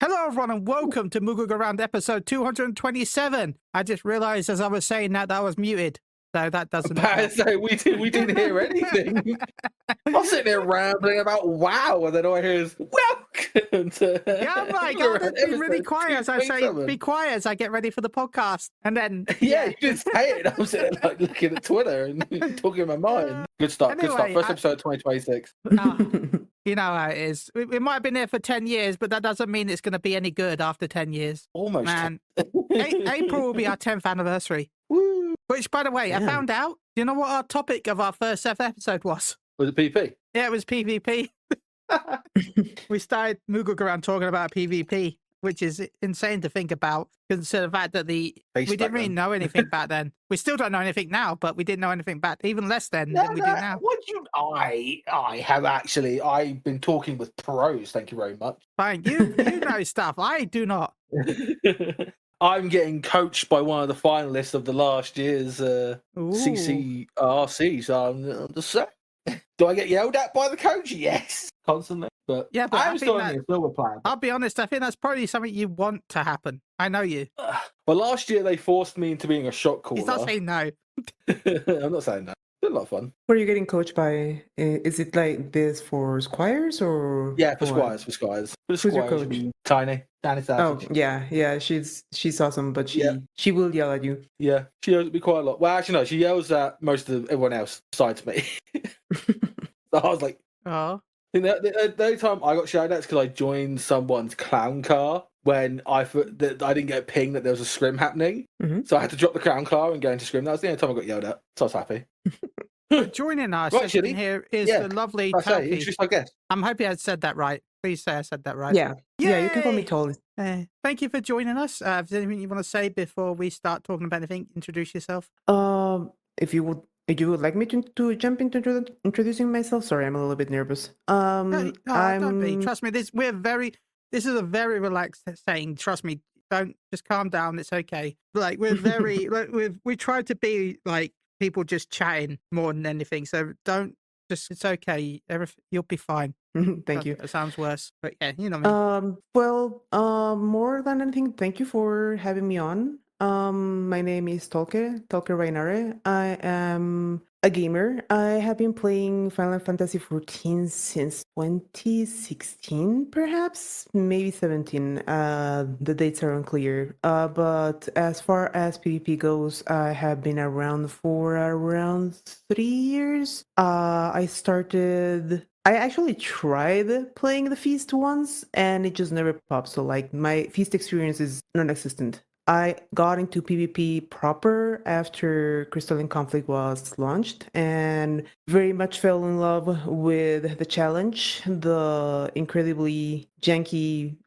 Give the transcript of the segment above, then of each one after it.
Hello, everyone, and welcome to Moogle Go Round episode 227. I just realised as I was saying that I was muted, so that doesn't. So we didn't hear anything. I'm sitting there rambling about WoW, and then all I hear is welcome to. Yeah, I'm like, oh, be really quiet as I say, be quiet as I get ready for the podcast, and then yeah, you didn't say it. I'm sitting there, like looking at Twitter and talking in my mind. Good start. Anyway, good start. First episode 2026. You know how it is. We might have been there for 10 years, but that doesn't mean it's going to be any good after 10 years. Almost. Man, April will be our 10th anniversary. Woo. Which, by the way, I found out. Do you know what our topic of our first episode was? Was it PvP? Yeah, it was PvP. We started Moogle Go Round talking about PvP, which is insane to think about, considering the fact that we didn't really know anything back then. We still don't know anything now, but we didn't know anything back, even less than we do now. I've been talking with pros, thank you very much. Fine, you know stuff. I do not. I'm getting coached by one of the finalists of the last year's CCRC, so I'm just saying. Do I get yelled at by the coach? Yes, constantly. But yeah, but I'm still in the silver plan. I'll be honest, I think that's probably something you want to happen. I know you. Well, last year they forced me into being a shot caller. He's not saying no. I'm not saying no. It's a lot of fun. What are you getting coached by? Is it like this for Squires or? Yeah, for Squires. Who's your coach? Tiny. Danny Savage. Oh, yeah. She's awesome, but she will yell at you. Yeah, she yells at me quite a lot. Well, actually, no, she yells at most of everyone else besides me. So I was like, oh. The only time I got shouted at is because I joined someone's clown car when I didn't get a ping that there was a scrim happening. Mm-hmm. So I had to drop the clown car and go into scrim. That was the only time I got yelled at. So I was happy. Joining us here is the lovely Talke. Introduce my guest. I'm hoping I said that right. Please say I said that right. Yeah. Yay! Yeah, you can call me Tolly. Thank you for joining us. Is there anything you want to say before we start talking about anything? Introduce yourself. If you would like me to jump into introducing myself? Sorry, I'm a little bit nervous. No, don't be. Trust me, this is a very relaxed saying. Trust me, don't just calm down. It's okay. Like we're very we try to be like people just chatting more than anything. So don't it's okay. You'll be fine. Thank you. It sounds worse, but yeah, you know what I mean. More than anything, thank you for having me on. My name is Talke Rainare. I am a gamer. I have been playing Final Fantasy XIV since 2016, perhaps, maybe 17. The dates are unclear. But as far as PvP goes, I have been around for around 3 years. I actually tried playing the Feast once, and it just never popped. So, like, my Feast experience is non-existent. I got into PvP proper after Crystalline Conflict was launched and very much fell in love with the challenge, the incredibly janky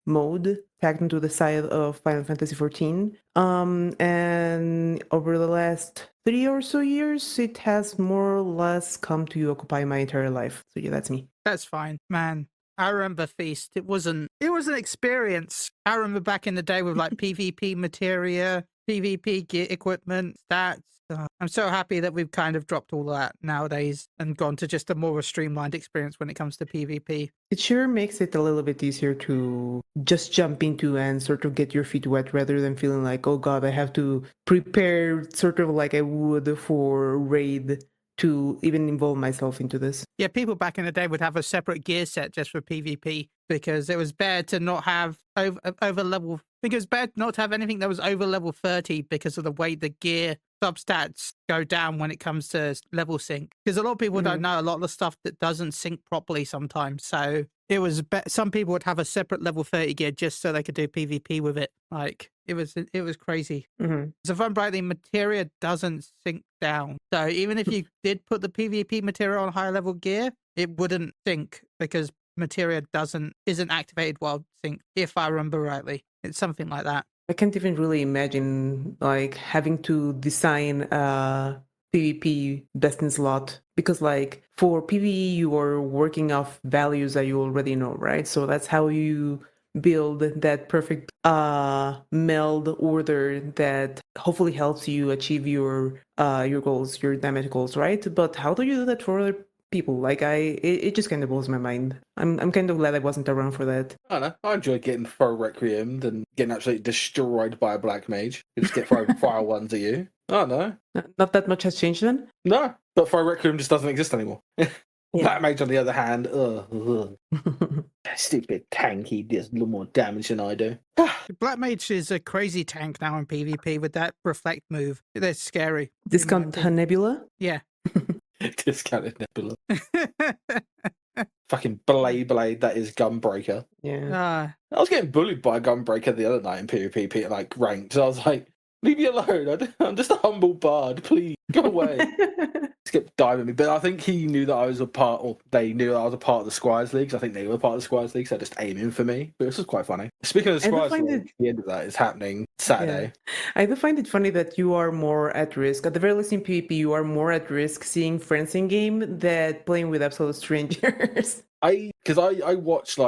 mode packed into the side of Final Fantasy XIV. And over the last 3 or so years, it has more or less come to occupy my entire life. So yeah, that's me. That's fine, man. I remember Feast. It was an experience. I remember back in the day with like PvP materia, PvP gear equipment, stats. I'm so happy that we've kind of dropped all of that nowadays and gone to just a more streamlined experience when it comes to PvP. It sure makes it a little bit easier to just jump into and sort of get your feet wet rather than feeling like, oh God, I have to prepare sort of like I would for raid to even involve myself into this. Yeah, people back in the day would have a separate gear set just for PvP because it was better to not have over level. I think it was better not to have anything that was over level 30 because of the way the gear substats go down when it comes to level sync. Because a lot of people don't know a lot of the stuff that doesn't sync properly sometimes. So it was some people would have a separate level 30 gear just so they could do PvP with it. Like it was crazy. So if I'm brightly, materia doesn't sync down. So even if you did put the PvP materia on higher level gear, it wouldn't sync because materia isn't activated while sync, if I remember rightly. It's something like that. I can't even really imagine like having to design a PvP best in slot because like for PvE you are working off values that you already know, right? So that's how you build that perfect meld order that hopefully helps you achieve your goals, your damage goals, right? But how do you do that for other people. Like it just kind of blows my mind. I'm kind of glad I wasn't around for that. I don't know. I enjoy getting throw requiemed and getting absolutely destroyed by a black mage. You just get throw fire ones at you. I don't know. Not that much has changed then. No, but throw requiem just doesn't exist anymore. Black mage, on the other hand, stupid tanky, does a little more damage than I do. Black Mage is a crazy tank now in PvP with that reflect move. They're scary. Discount Nebula? Yeah. Discounted Nebula. Fucking blade, that is Gunbreaker. Yeah. I was getting bullied by a Gunbreaker the other night in PvP, like ranked. So I was like, leave me alone. I'm just a humble bard. Please, go away. Skip diving me. But I think he knew that I was a part, or they knew that I was a part of the Squires League. I think they were part of the Squires League, so they're just aiming for me. But this was quite funny. Speaking of the Squires League, the end of that is happening Saturday. Yeah. I do find it funny that you are more at risk. At the very least in PvP, you are more at risk seeing friends in game than playing with absolute strangers. Because I watch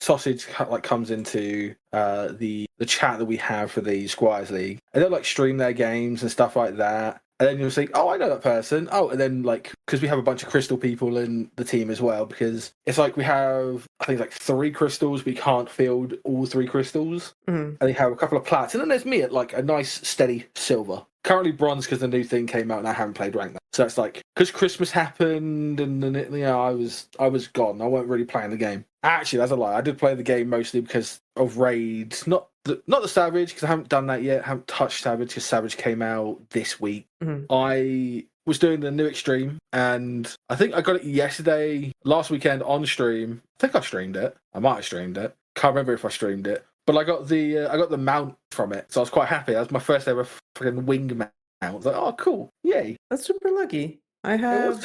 Sausage comes into the chat that we have for the Squires League, and they'll stream their games and stuff like that. And then you'll say, oh, I know that person. Oh, and then because we have a bunch of crystal people in the team as well, because it's we have, I think 3 crystals. We can't field all 3 crystals. Mm-hmm. And they have a couple of plats. And then there's me at a nice steady silver. Currently bronze because the new thing came out and I haven't played ranked. So it's because Christmas happened and then I was gone. I wasn't really playing the game. Actually, that's a lie. I did play the game mostly because of raids, not the Savage, because I haven't done that yet. I haven't touched Savage because Savage came out this week. Mm-hmm. I was doing the new extreme and I think I got it yesterday, last weekend on stream. I think I streamed it. I might have streamed it. Can't remember if I streamed it. But I got the mount from it, so I was quite happy. That was my first ever fucking wing mount. I was like, oh, cool, yay! That's super lucky. I have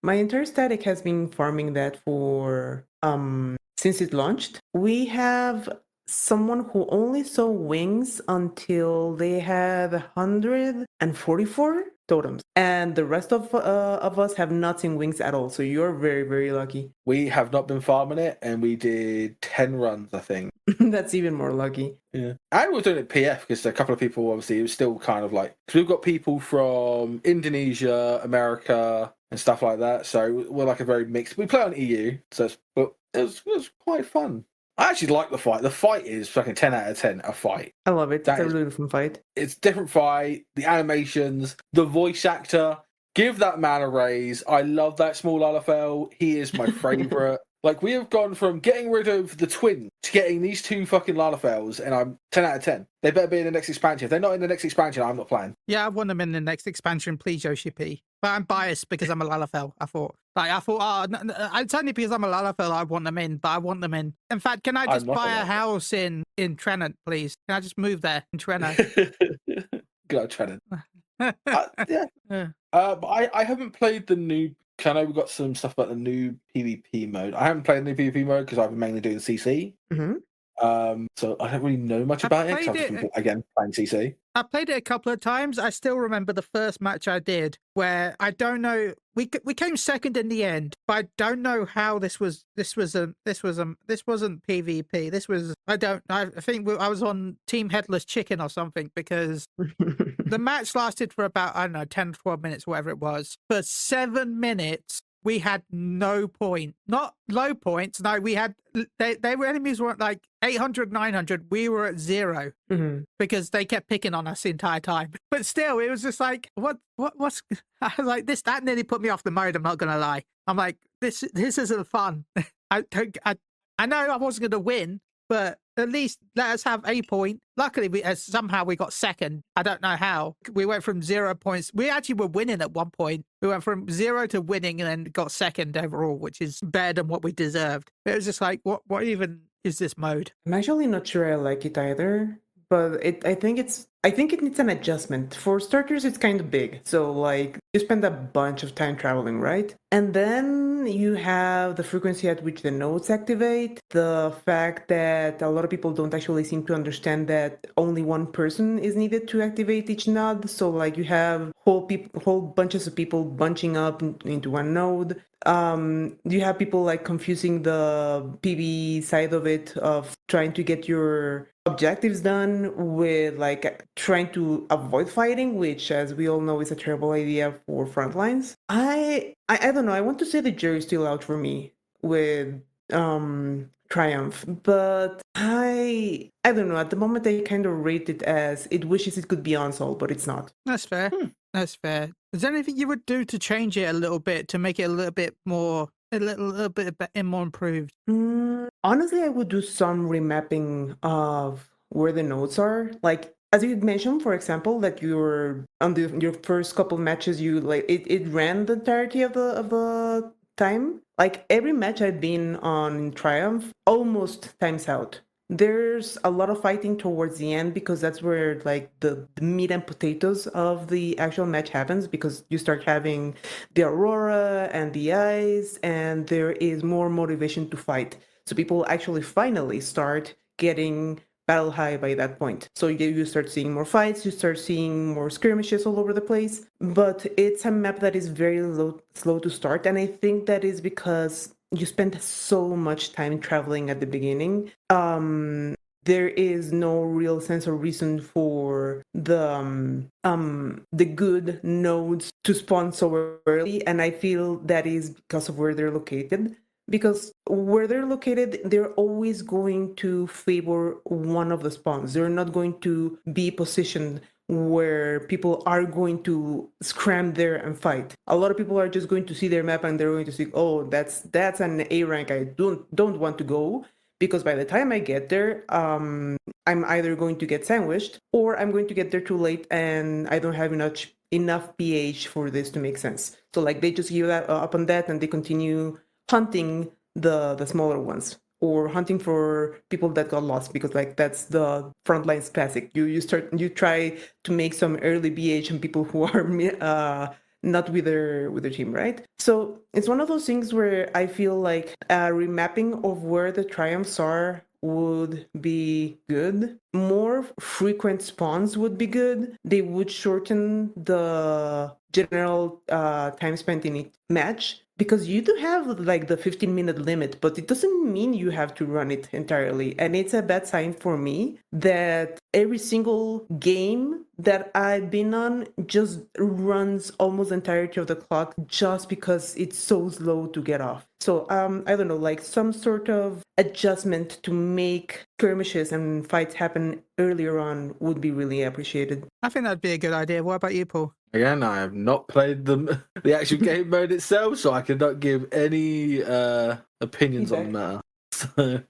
my entire static has been farming that for since it launched. We have someone who only saw wings until they had 144 totems, and the rest of us have not seen wings at all. So you're very, very lucky. We have not been farming it, and we did 10 runs, I think. That's even more lucky. Yeah, and we're doing it PF because a couple of people, obviously, it was still kind of because we've got people from Indonesia, America, and stuff like that. So we're a very mixed. We play on EU, but it was quite fun. I actually like the fight. The fight is fucking 10 out of 10 a fight. I love it. It's a really fun fight. It's a different fight. The animations, the voice actor. Give that man a raise. I love that small LFL. He is my favourite. We have gone from getting rid of the twins to getting these 2 fucking Lalafels, and I'm 10 out of 10. They better be in the next expansion. If they're not in the next expansion, I'm not playing. Yeah, I want them in the next expansion, please, Yoshi P. But I'm biased because I'm a Lalafell. I thought, it's only because I'm a Lalafell I want them in, but I want them in. In fact, can I just buy a house in Trenant, please? Can I just move there in Trenant? Good old Trenant. Yeah. But I haven't played the new. I know we've got some stuff about the new PvP mode. I haven't played the new PvP mode because I've been mainly doing CC. Mm-hmm. So I don't really know much about it. Again, playing CC. I played it a couple of times. I still remember the first match I did where I don't know. We came second in the end, but I don't know how this wasn't PvP. This was I think I was on Team Headless Chicken or something because the match lasted for about 10, 12 minutes, whatever it was. For 7 minutes. We had no point, not low points. No, we had, they were enemies were at 800, 900. We were at 0 because they kept picking on us the entire time. But still, it was just what's, I was like, that nearly put me off the mode. I'm not going to lie. I'm like, this isn't fun. I know I wasn't going to win, but at least let us have a point. Luckily, somehow we got second. I don't know how. We went from 0 points. We actually were winning at one point. We went from 0 to winning and then got second overall, which is better than what we deserved. It was just what even is this mode? I'm actually not sure I like it either, but I think it needs an adjustment. For starters, it's kind of big. So you spend a bunch of time traveling, right? And then you have the frequency at which the nodes activate, the fact that a lot of people don't actually seem to understand that only one person is needed to activate each node. So you have whole bunches of people bunching up into one node. You have people confusing the PB side of it, of trying to get your objectives done with trying to avoid fighting, which, as we all know, is a terrible idea for frontlines. I don't know. I want to say the jury's still out for me with Triumph, but I don't know. At the moment, I kind of rate it as it wishes it could be Unsol, but it's not. That's fair. That's fair. Is there anything you would do to change it a little bit to make it a little bit more, a little bit more improved? Honestly, I would do some remapping of where the nodes are. Like, as you mentioned, for example, that you're on your first couple matches, you like it ran the entirety of the time. Like every match I've been on Triumph, almost times out. There's a lot of fighting towards the end because that's where like the meat and potatoes of the actual match happens, because you start having the aurora and the ice, and there is more motivation to fight. So people actually finally start getting battle high by that point. So you start seeing more fights, you start seeing more skirmishes all over the place, but it's a map that is very slow to start, and I think that is because you spend so much time traveling at the beginning. There is no real sense or reason for the good nodes to spawn so early, and I feel that is because of where they're located. Because where they're located, they're always going to favor one of the spawns. They're not going to be positioned where people are going to scram there and fight. A lot of people are just going to see their map and they're going to see, oh, that's an A rank I don't want to go, because by the time I get there, I'm either going to get sandwiched or I'm going to get there too late and I don't have enough PH for this to make sense. So like they just give up on that and they continue hunting the smaller ones, or hunting for people that got lost, because like that's the frontlines classic. You try to make some early BH and people who are not with their team, right? So it's one of those things where I feel like a remapping of where the triumphs are would be good. More frequent spawns would be good. They would shorten the general time spent in each match, because you do have like the 15-minute limit, but it doesn't mean you have to run it entirely. And it's a bad sign for me that every single game that I've been on just runs almost the entirety of the clock just because it's so slow to get off. So I don't know, like some sort of adjustment to make skirmishes and fights happen earlier on would be really appreciated. I think that'd be a good idea. What about you, Paul? Again, I have not played the actual game mode itself, so I cannot give any opinions on that. So the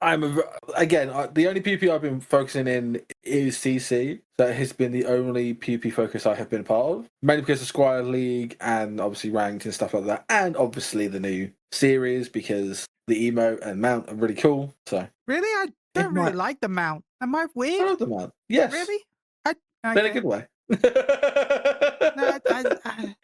only PvP I've been focusing in is CC. That has been the only PvP focus I have been a part of, mainly because of Squire League and obviously ranked and stuff like that, and obviously the new series because the emote and mount are really cool. So really, I don't really like the mount. Am I weird? I love the mount. Yes, really. In a good way. No,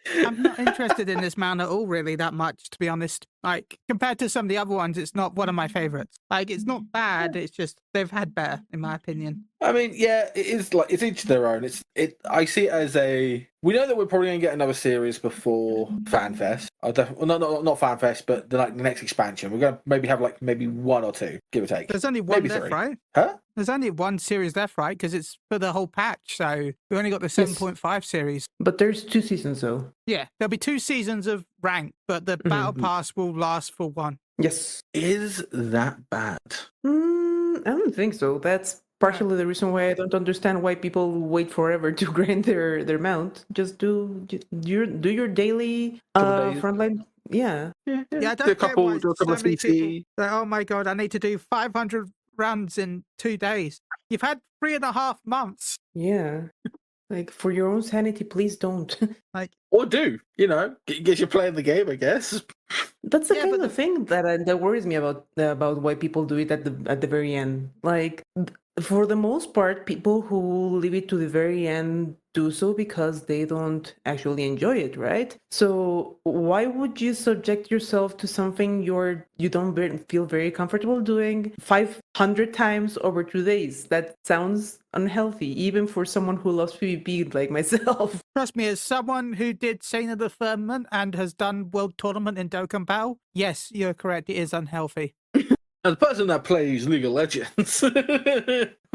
I'm not interested in this mount at all, really, that much, to be honest. Like, compared to some of the other ones, it's not one of my favorites. Like, it's not bad, it's just they've had better, in my opinion. I mean, yeah, it is like it's each their own. I see it as we know that we're probably gonna get another series before FanFest. Not FanFest, but the next expansion. We're gonna maybe have maybe one or two, give or take. There's only one left, 3. right? Huh? There's only one series left, right? Because it's for the whole patch, so we only got the 7.5 series. But there's 2 seasons, though. Yeah, there'll be 2 seasons of rank, but the battle pass will last for 1. Yes. Is that bad? I don't think so. That's partially the reason why I don't understand why people wait forever to grind their mount. Just do your daily frontline. Yeah. Yeah, I don't do a couple get why of so many CC. people like, oh my god, I need to do 500 runs in 2 days. You've had 3.5 months. Yeah. Like, for your own sanity, please don't. Or do, get you playing the game, I guess. That's the kind of thing that worries me about why people do it at the very end. Like, for the most part, people who leave it to the very end do so because they don't actually enjoy it, right? So why would you subject yourself to something you don't feel very comfortable doing 500 times over 2 days? That sounds unhealthy, even for someone who loves PvP like myself. Trust me, as someone who did Saint of the Firmament and has done World Tournament in Dokkan Battle, yes, you're correct, it is unhealthy. As a person that plays League of Legends,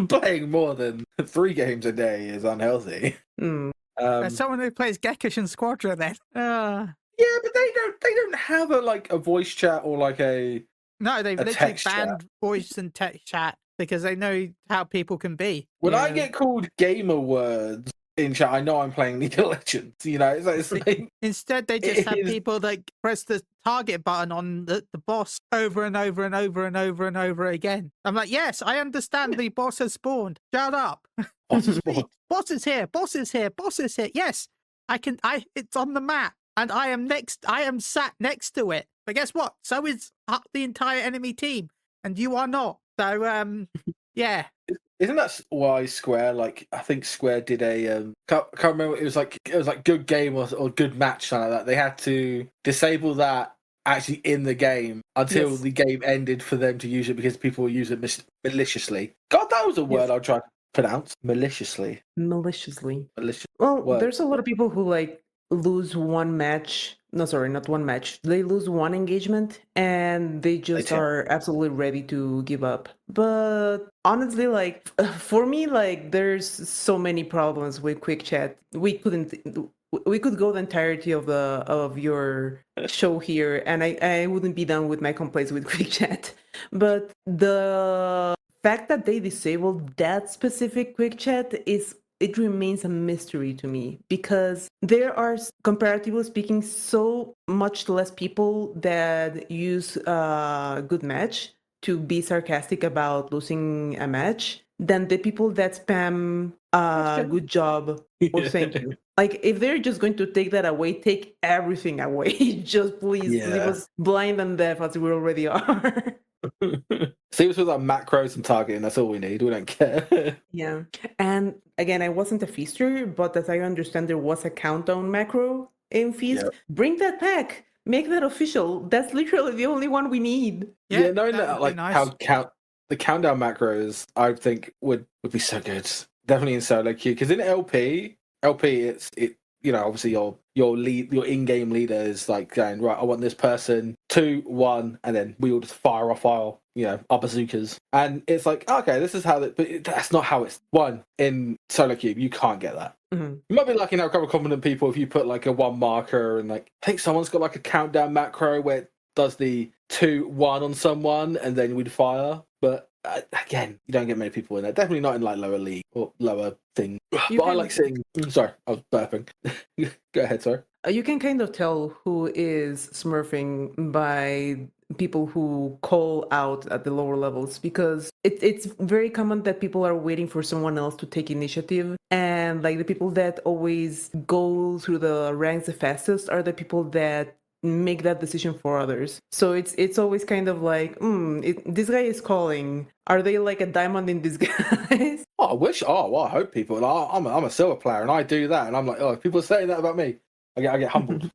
playing more than 3 games a day is unhealthy. As someone who plays Gekishin Squadron, then. Yeah, but they don't have a voice chat or like a No, they've literally text banned chat. voice and text chat because they know how people can be. When I get called gamer words in chat, I know I'm playing League of Legends. It's like Instead, they just have people that press the target button on the boss over and over and over and over and over again. I'm like, yes, I understand the boss has spawned. Shut up. Boss is spawned. Boss is here. Boss is here. Boss is here. Yes, it's on the map. And I am sat next to it. But guess what? So is the entire enemy team. And you are not. So, yeah. Isn't that why Square, I think Square did a, can't remember, it was like good game or good match, something like that. They had to disable that actually in the game until the game ended for them to use it because people will use it maliciously. God, that was a word I tried to pronounce. Maliciously. Well, there's a lot of people who lose one match. No, sorry, not one match. They lose one engagement and they just are absolutely ready to give up. But honestly, for me, there's so many problems with quick chat. We could go the entirety of your show here, and I wouldn't be done with my complaints with quick chat. But the fact that they disabled that specific quick chat it remains a mystery to me because there are, comparatively speaking, so much less people that use good match to be sarcastic about losing a match than the people that spam good job or thank you. If they're just going to take that away, take everything away. Just please leave us blind and deaf as we already are. See what's with our macros and targeting, that's all we need. We don't care. Yeah. And again, I wasn't a feaster, but as I understand, there was a countdown macro in Feast. Yep. Bring that back. Make that official. That's literally the only one we need. Yeah, knowing that nice. How the countdown macros, I think would be so good. Definitely in solo queue. Because in LP, it's obviously your in-game leader is going, right, I want this person 2, 1, and then we all just fire off our our bazookas. And it's okay, this is how but that's not how it's won in solo queue. You can't get that. Mm-hmm. You might be lucky now a couple of competent people if you put a 1 marker and I think someone's got a countdown macro where it does the 2, 1 on someone and then we'd fire. But again, you don't get many people in there. Definitely not in lower league or lower thing. But I like seeing. Sorry, I was burping. Go ahead, sorry. You can kind of tell who is smurfing by people who call out at the lower levels because it's very common that people are waiting for someone else to take initiative, and the people that always go through the ranks the fastest are the people that make that decision for others. So it's always kind of this guy is calling. Are they a diamond in disguise? I wish. I hope people. I'm a silver player and I do that, and I'm if people are saying that about me, I get humbled.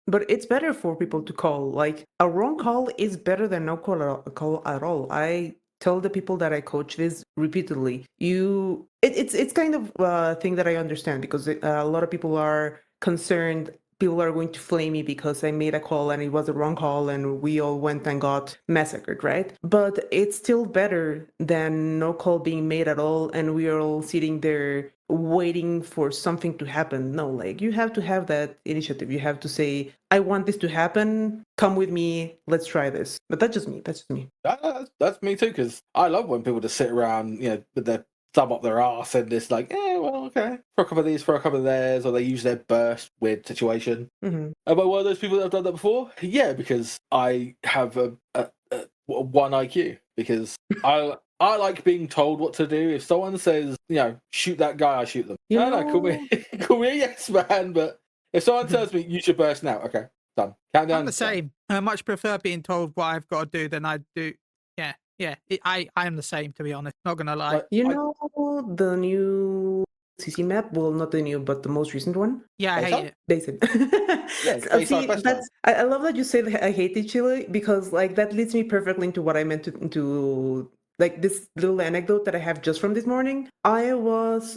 But it's better for people to call. A wrong call is better than no call at all. I tell the people that I coach this repeatedly. It's kind of a thing that I understand because a lot of people are concerned. People are going to flame me because I made a call and it was a wrong call and we all went and got massacred, right? But it's still better than no call being made at all and we are all sitting there waiting for something to happen. No, you have to have that initiative. You have to say, I want this to happen. Come with me. Let's try this. But that's just me. That's me too, because I love when people just sit around, with their thumb up their arse and it's okay, for a couple of these, for a couple of theirs, or they use their burst weird situation. Mm-hmm. Am I one of those people that have done that before? Yeah, because I have a 1 IQ, because I like being told what to do. If someone says, shoot that guy, I shoot them. Call me a yes man, but if someone tells me, use your burst now, okay, done. Countdown. I'm the same. I much prefer being told what I've got to do than I do. Yeah, I am the same, to be honest. Not gonna lie. The new CC map? Well, not the new, but the most recent one. Yeah, I hate it. Basic. I love that you say that I hate it, Chile, because that leads me perfectly into what I meant to this little anecdote that I have just from this morning. I was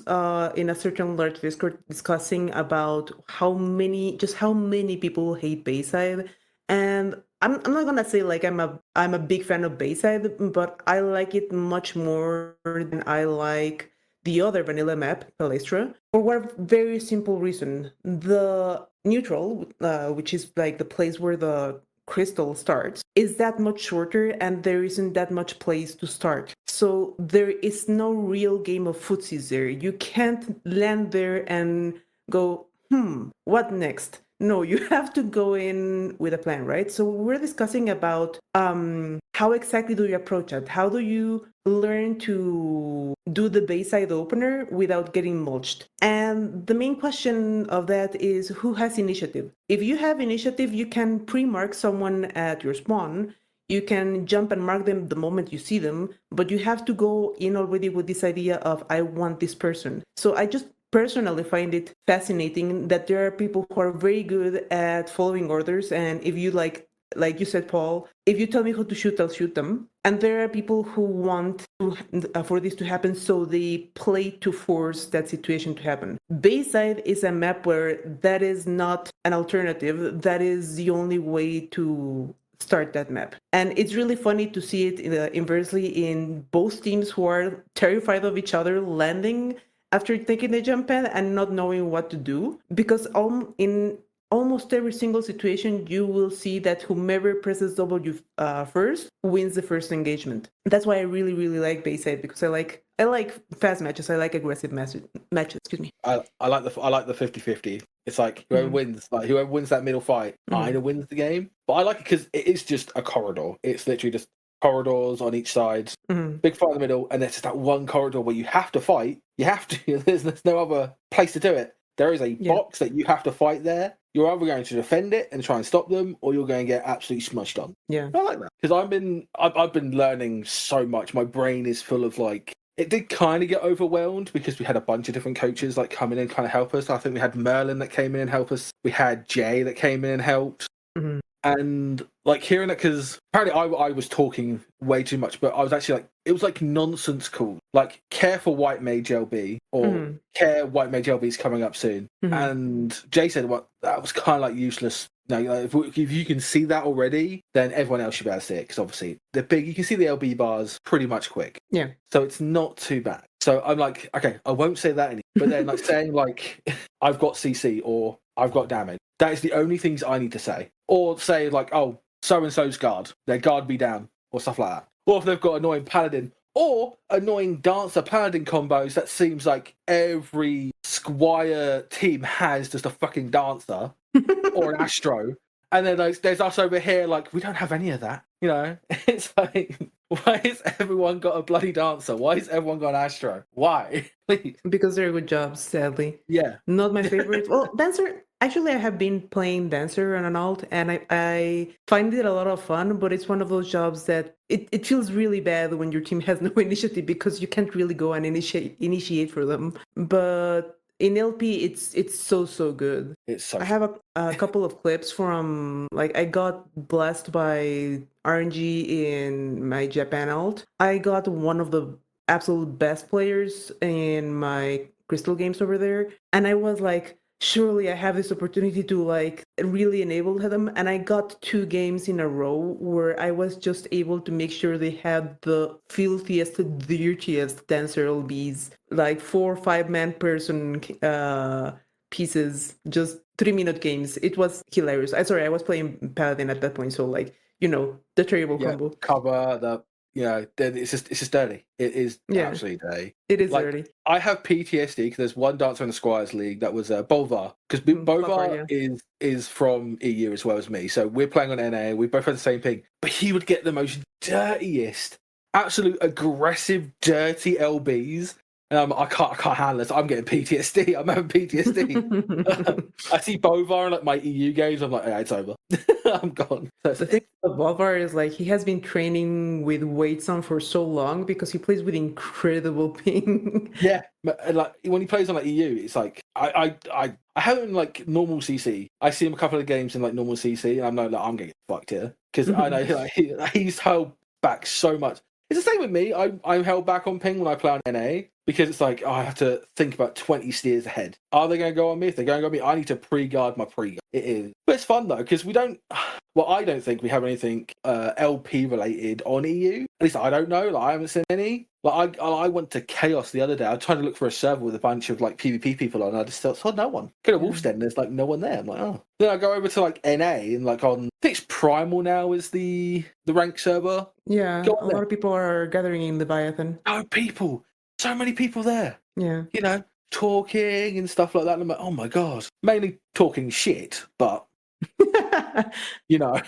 in a certain large Discord discussing about how many people hate Bayside, and I'm not gonna say like I'm a big fan of Bayside, but I like it much more than I like the other vanilla map, Palestra, for one very simple reason. The neutral, which is like the place where the crystal starts, is that much shorter, and there isn't that much place to start. So there is no real game of footsies there. You can't land there and go, what next? No, you have to go in with a plan, right? So we're discussing about how exactly do you approach it? How do you learn to do the Bayside opener without getting mulched? And the main question of that is who has initiative? If you have initiative, you can pre-mark someone at your spawn. You can jump and mark them the moment you see them, but you have to go in already with this idea of, I want this person. So I just personally find it fascinating that there are people who are very good at following orders, and if you like you said, Paul, if you tell me who to shoot, I'll shoot them. And there are people who want to, for this to happen, so they play to force that situation to happen. Bayside is a map where that is not an alternative. That is the only way to start that map. And it's really funny to see it inversely in both teams who are terrified of each other landing after taking the jump pad and not knowing what to do, because in almost every single situation, you will see that whomever presses W first wins the first engagement. That's why I really, really like Bayside, because I like fast matches. I like aggressive matches. Excuse me. I like the 50-50. It's like whoever wins that middle fight kind of wins the game. But I like it because it is just a corridor. It's literally just corridors on each side, big fight in the middle, and there's just that one corridor where you have to fight. You have to. There's no other place to do it. There is a box that you have to fight there. You're either going to defend it and try and stop them, or you're going to get absolutely smushed on. Yeah, I like that because I've been learning so much. My brain is full of like. It did kind of get overwhelmed because we had a bunch of different coaches like come in and kind of help us. I think we had Merlin that came in and helped us. We had Jay that came in and helped. And like hearing it, because apparently I was talking way too much, but I was actually like, it was like nonsense cool. Like, care for White Mage LB, or care White Mage LB is coming up soon. And Jay said, well, that was kind of like useless. No, like, if you can see that already, then everyone else should be able to see it, because obviously they're big. You can see the LB bars pretty much quick. Yeah. So it's not too bad. So I'm like, okay, I won't say that anymore. But then like saying like, I've got CC or I've got damage. That is the only things I need to say. Or say like, oh, so-and-so's guard. Their guard be down. Or stuff like that. Or if they've got annoying paladin. Or annoying dancer paladin combos. That seems like every Squire team has just a fucking dancer. Or an Astro. And then there's us over here like, we don't have any of that. You know? It's like, why has everyone got a bloody dancer? Why has everyone got an Astro? Why? Please. Because they're good jobs, sadly. Yeah. Not my favorite. Well, Dancer, actually, I have been playing Dancer on an alt, and I find it a lot of fun, but it's one of those jobs that it feels really bad when your team has no initiative, because you can't really go and initiate for them. But in LP, it's so good. It's so. I have a couple of clips from, like, I got blessed by RNG in my Japan alt. I got one of the absolute best players in my Crystal games over there, and I was like, surely I have this opportunity to like really enable them. And I got 2 games in a row where I was just able to make sure they had the filthiest, dirtiest dancer LBs, like 4 or 5 man person pieces, just 3-minute games. It was hilarious. I was playing Paladin at that point, so like, you know, the terrible combo. Cover the. Then it's just dirty. It is absolutely dirty. It is like, dirty. I have PTSD because there's one dancer in the Squires League that was Bolvar, because Bolvar is from EU as well as me. So we're playing on NA. We both had the same ping, but he would get the most dirtiest, absolute aggressive, dirty LBs. And I can't handle this. I'm getting PTSD. I'm having PTSD. I see Bolvar in like my EU games. I'm like, yeah, it's over. I'm gone. The thing about Bolvar is like he has been training with weights on for so long because he plays with incredible ping. Yeah, and like when he plays on like EU, it's like I have him in like normal CC. I see him a couple of games in like normal CC, and I'm like, I'm gonna get fucked here because I know like, he's held back so much. It's the same with me. I'm held back on ping when I play on NA because it's like, I have to think about 20 steers ahead. Are they going to go on me? If they're going to go on me, I need to pre-guard my pre-guard. It is. But it's fun though, because we don't Well, I don't think we have anything LP related on EU. At least I don't know. Like, I haven't seen any. Like I went to Chaos the other day. I tried to look for a server with a bunch of like PvP people on. And I just saw no one. Go to Wolfstead and there's like no one there. I'm like, oh. Then I go over to like NA and like on, I think it's Primal now is the rank server. Yeah, a lot of people are gathering in Leviathan. Oh, people. So many people there. Yeah. You know, talking and stuff like that. And I'm like, oh my God. Mainly talking shit, but, you know.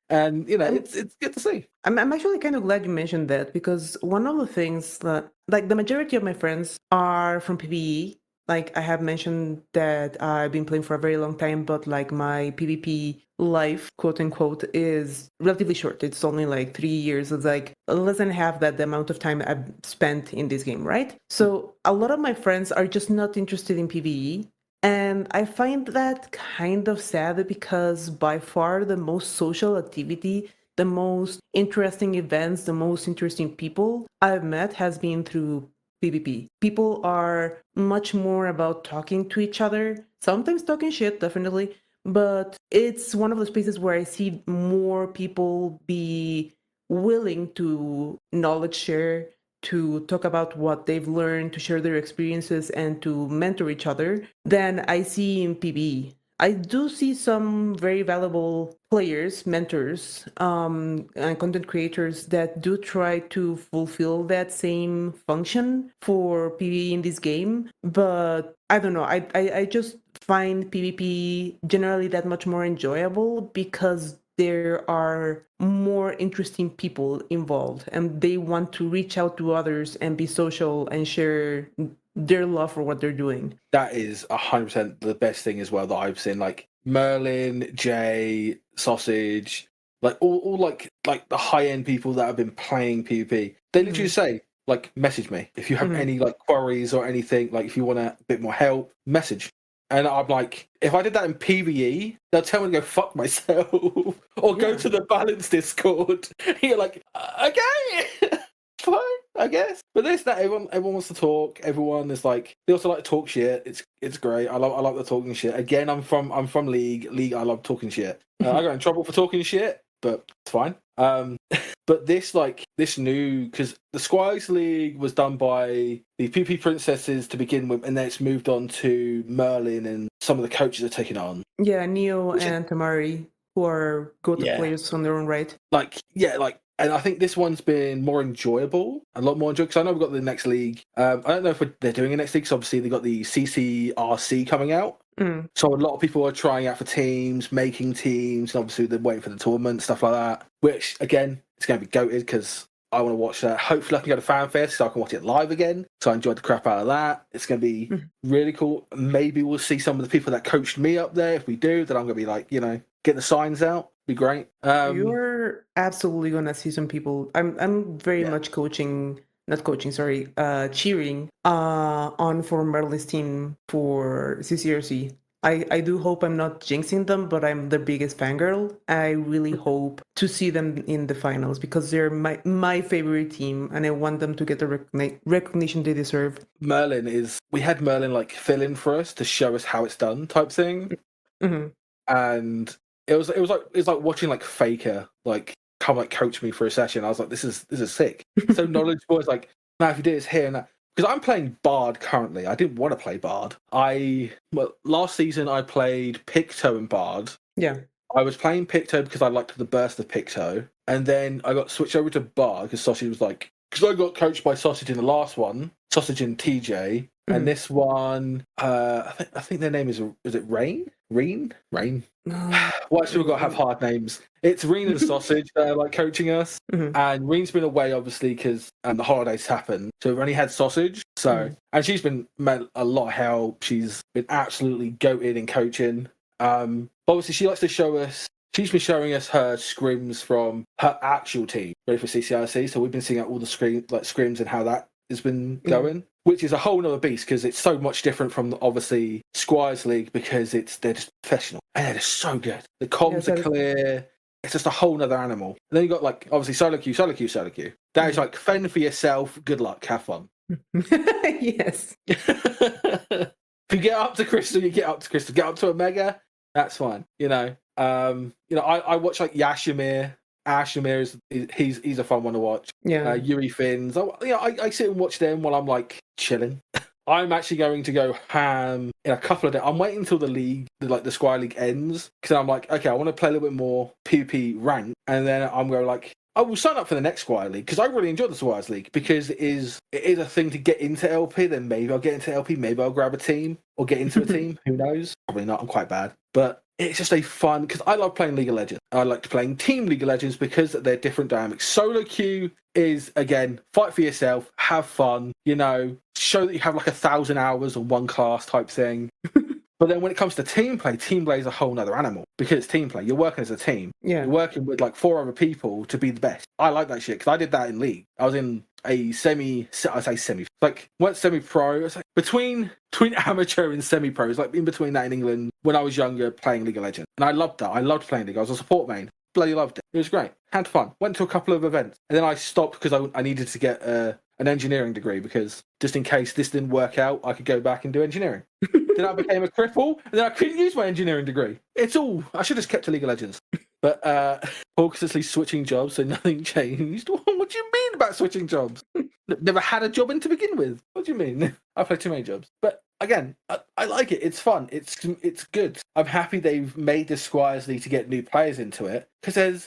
And, you know, it's good to see. I'm actually kind of glad you mentioned that, because one of the things that, like, the majority of my friends are from PvE. Like, I have mentioned that I've been playing for a very long time, but, like, my PvP life, quote unquote, is relatively short. It's only, like, 3 years. It's, like, less than half that the amount of time I've spent in this game, right? So a lot of my friends are just not interested in PvE. And I find that kind of sad, because by far the most social activity, the most interesting events, the most interesting people I've met has been through PvP. People are much more about talking to each other, sometimes talking shit, definitely, but it's one of the spaces where I see more people be willing to knowledge share, to talk about what they've learned, to share their experiences, and to mentor each other than I see in PvE. I do see some very valuable players, mentors, and content creators that do try to fulfill that same function for PvE in this game. But I don't know, I just find PvP generally that much more enjoyable, because there are more interesting people involved and they want to reach out to others and be social and share their love for what they're doing. That is 100% the best thing as well that I've seen. Like Merlin, Jay, Sausage, like all like the high end people that have been playing PvP. They literally say, like, message me if you have any like queries or anything. Like, if you want a bit more help, message. And I'm like, if I did that in PvE, they'll tell me to go fuck myself or go to the Balance Discord. You're like, okay, fine, I guess. But everyone wants to talk. Everyone is like, they also like to talk shit. It's great. I love the talking shit. Again, I'm from League. League, I love talking shit. I got in trouble for talking shit, but it's fine. But this new, because the Squires League was done by the PP Princesses to begin with, and then it's moved on to Merlin, and some of the coaches are taking on. Yeah, Neo and Tamari, who are go-to players on their own right. And I think this one's been more enjoyable, a lot more enjoyable, because I know we've got the next league. I don't know if they're doing a next league, because obviously they've got the CCRC coming out. So a lot of people are trying out for teams, making teams, and obviously they're waiting for the tournament, stuff like that, which, again, it's going to be goated, because I want to watch that. Hopefully I can go to FanFest so I can watch it live again. So I enjoyed the crap out of that. It's going to be really cool. Maybe we'll see some of the people that coached me up there. If we do, then I'm going to be like, getting the signs out. Be great. You're absolutely going to see some people. I'm very much cheering on for Merlin's team for CCRC. I do hope I'm not jinxing them, but I'm the biggest fangirl. I really hope to see them in the finals, because they're my favorite team, and I want them to get the recognition they deserve. We had Merlin like fill in for us to show us how it's done, type thing, and it was like watching like Faker like come like coach me for a session. I was like, this is sick. So knowledgeable. It's like, now if you do this here and that. Because I'm playing Bard currently. I didn't want to play Bard. Last season I played Picto and Bard. Yeah. I was playing Picto because I liked the burst of Picto. And then I got switched over to Bard because Sausage was like... Because I got coached by Sausage in the last one. Sausage and TJ. And this one... I think their name is it Rain? Reen? Why should we got to have hard names? It's Reen and Sausage that are like coaching us, and Reen's been away obviously because the holidays happened, so we've only had Sausage. So and she's been a lot of help. She's been absolutely goated in coaching. Obviously she likes to show us. She's been showing us her scrims from her actual team ready for CCRC. So we've been seeing out all the scrims and how that has been going. Which is a whole nother beast, because it's so much different from obviously Squires League, because they're just professional and they're just so good. The comms are clear. It's just a whole nother animal. And then you got like obviously solo queue. That is like fend for yourself. Good luck. Have fun. Yes. If you get up to Crystal, you get up to Crystal. Get up to Omega, that's fine. I watch like Yashimir. Ashimir he's a fun one to watch. Yeah. Yuri Fins. I sit and watch them while I'm like chilling. I'm actually going to go ham in a couple of days. I'm waiting until the Squire League ends, because I'm like, okay, I want to play a little bit more PvP rank, and then I'm going like, I will sign up for the next Squire League, because I really enjoy the Squires League, because it is a thing to get into LP. Then maybe I'll get into LP, maybe I'll grab a team or get into a team. Who knows? Probably not. I'm quite bad, but it's just a fun, because I love playing League of Legends. I like playing Team League of Legends because they're different dynamics. Solo queue is, again, fight for yourself, have fun, show that you have like 1,000 hours on one class type thing. But then when it comes to team play is a whole nother animal, because it's team play. You're working as a team. Yeah. You're working with like 4 other people to be the best. I like that shit, because I did that in League. I was in a semi-pro. It's like between amateur and semi-pro. It's like in between that in England when I was younger playing League of Legends. And I loved that. I loved playing League. I was a support main. Bloody loved it. It was great. Had fun. Went to a couple of events. And then I stopped because I needed to get an engineering degree, because just in case this didn't work out, I could go back and do engineering. Then I became a cripple, and then I couldn't use my engineering degree. I should have just kept to League of Legends. But Hawksley switching jobs, so nothing changed. What do you mean about switching jobs? Never had a job in to begin with. What do you mean? I played too many jobs. But again, I like it. It's fun. It's good. I'm happy they've made the Squires League to get new players into it, because there's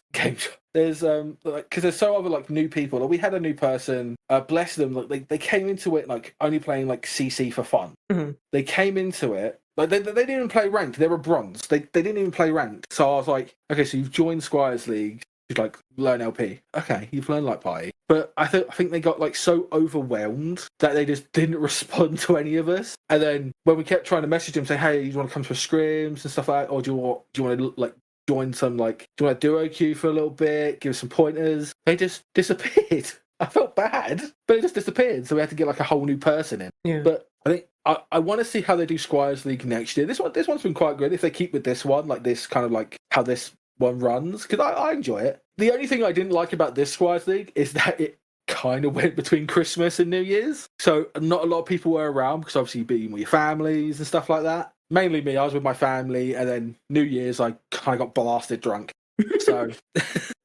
because there's so other like new people. Like, we had a new person. Bless them. Like they came into it like only playing like CC for fun. Mm-hmm. They came into it. Like they didn't even play ranked. They were bronze. They didn't even play ranked. So I was like, okay, so you've joined Squires League. You like learn LP. Okay, you've learned like party. But I think they got like so overwhelmed that they just didn't respond to any of us. And then when we kept trying to message them, say, hey, you want to come to scrims and stuff like that, or do you want to like join some like, do you want to duo queue for a little bit, give us some pointers? They just disappeared. I felt bad, but it just disappeared. So we had to get like a whole new person in. Yeah. But I think I want to see how they do Squires League next year. This one's been quite good. If they keep with this one, like this kind of like how this one runs, because I enjoy it. The only thing I didn't like about this Squires League is that it kind of went between Christmas and New Year's. So not a lot of people were around, because obviously you'd be with your families and stuff like that. Mainly me, I was with my family, and then New Year's I kind of got blasted drunk. So,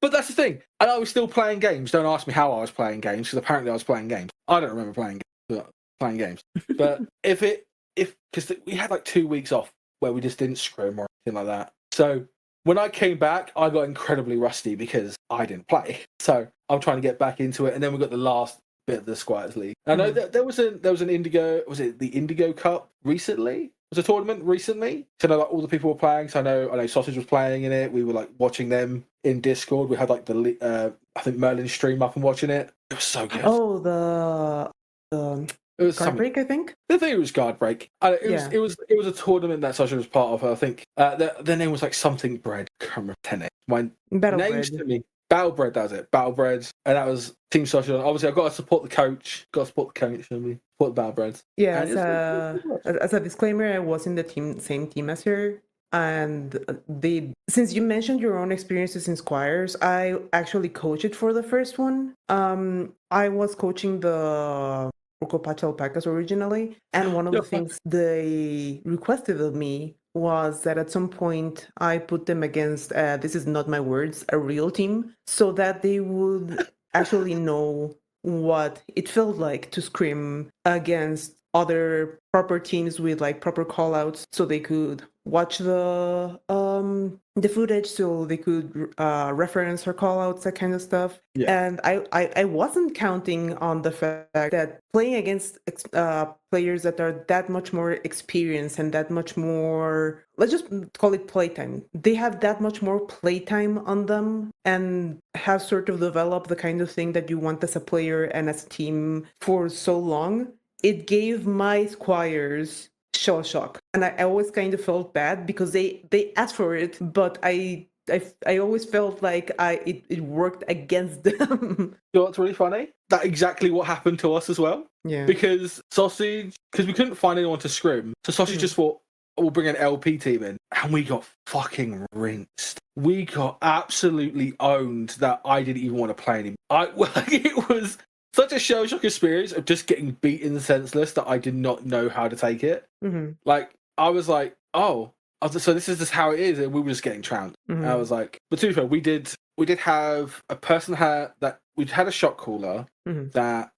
but that's the thing. And I was still playing games. Don't ask me how I was playing games, because apparently I was playing games. I don't remember playing games. But because we had like 2 weeks off where we just didn't scrim or anything like that. So when I came back, I got incredibly rusty because I didn't play. So I'm trying to get back into it. And then we got the last bit of the Squires League. I know that there was an Indigo, was it the Indigo Cup recently? Was a tournament recently? So I know like all the people were playing. So I know Sausage was playing in it. We were like watching them in Discord. We had like I think Merlin's stream up and watching it. It was so good. Oh, it was Guard Break, I think. I think it was Guard Break. It was a tournament that Sasha was part of. I think their name was like something bread. I can't remember 10 names. Names to me. Battle Bread, that was it. Battle Bread, and that was Team Sasha. Obviously, I've got to support the coach. Support the Battle Breads. Yeah, as a disclaimer, I was in the same team as her. And since you mentioned your own experiences in Squires, I actually coached it for the first one. I was coaching the Patch alpacas originally, and one of the things they requested of me was that at some point I put them against, this is not my words, a real team, so that they would actually know what it felt like to scrim against other proper teams with like proper callouts, so they could watch the footage, so they could reference her callouts, that kind of stuff. Yeah. And I wasn't counting on the fact that playing against players that are that much more experienced and that much more, let's just call it playtime. They have that much more playtime on them and have sort of developed the kind of thing that you want as a player and as a team for so long. It gave my Squires shell shock, and I always kind of felt bad because they asked for it, but I always felt like it worked against them. You know what's really funny? That's exactly what happened to us as well. Yeah. Because we couldn't find anyone to scrim, so Sausage just thought, we'll bring an LP team in, and we got fucking rinsed. We got absolutely owned that I didn't even want to play anymore. It was such a shell shock experience of just getting beaten senseless that I did not know how to take it. Mm-hmm. Like, I was like, oh, So this is just how it is, and we were just getting trounced. And I was like, but to be fair, we did have a person that we had a shot caller that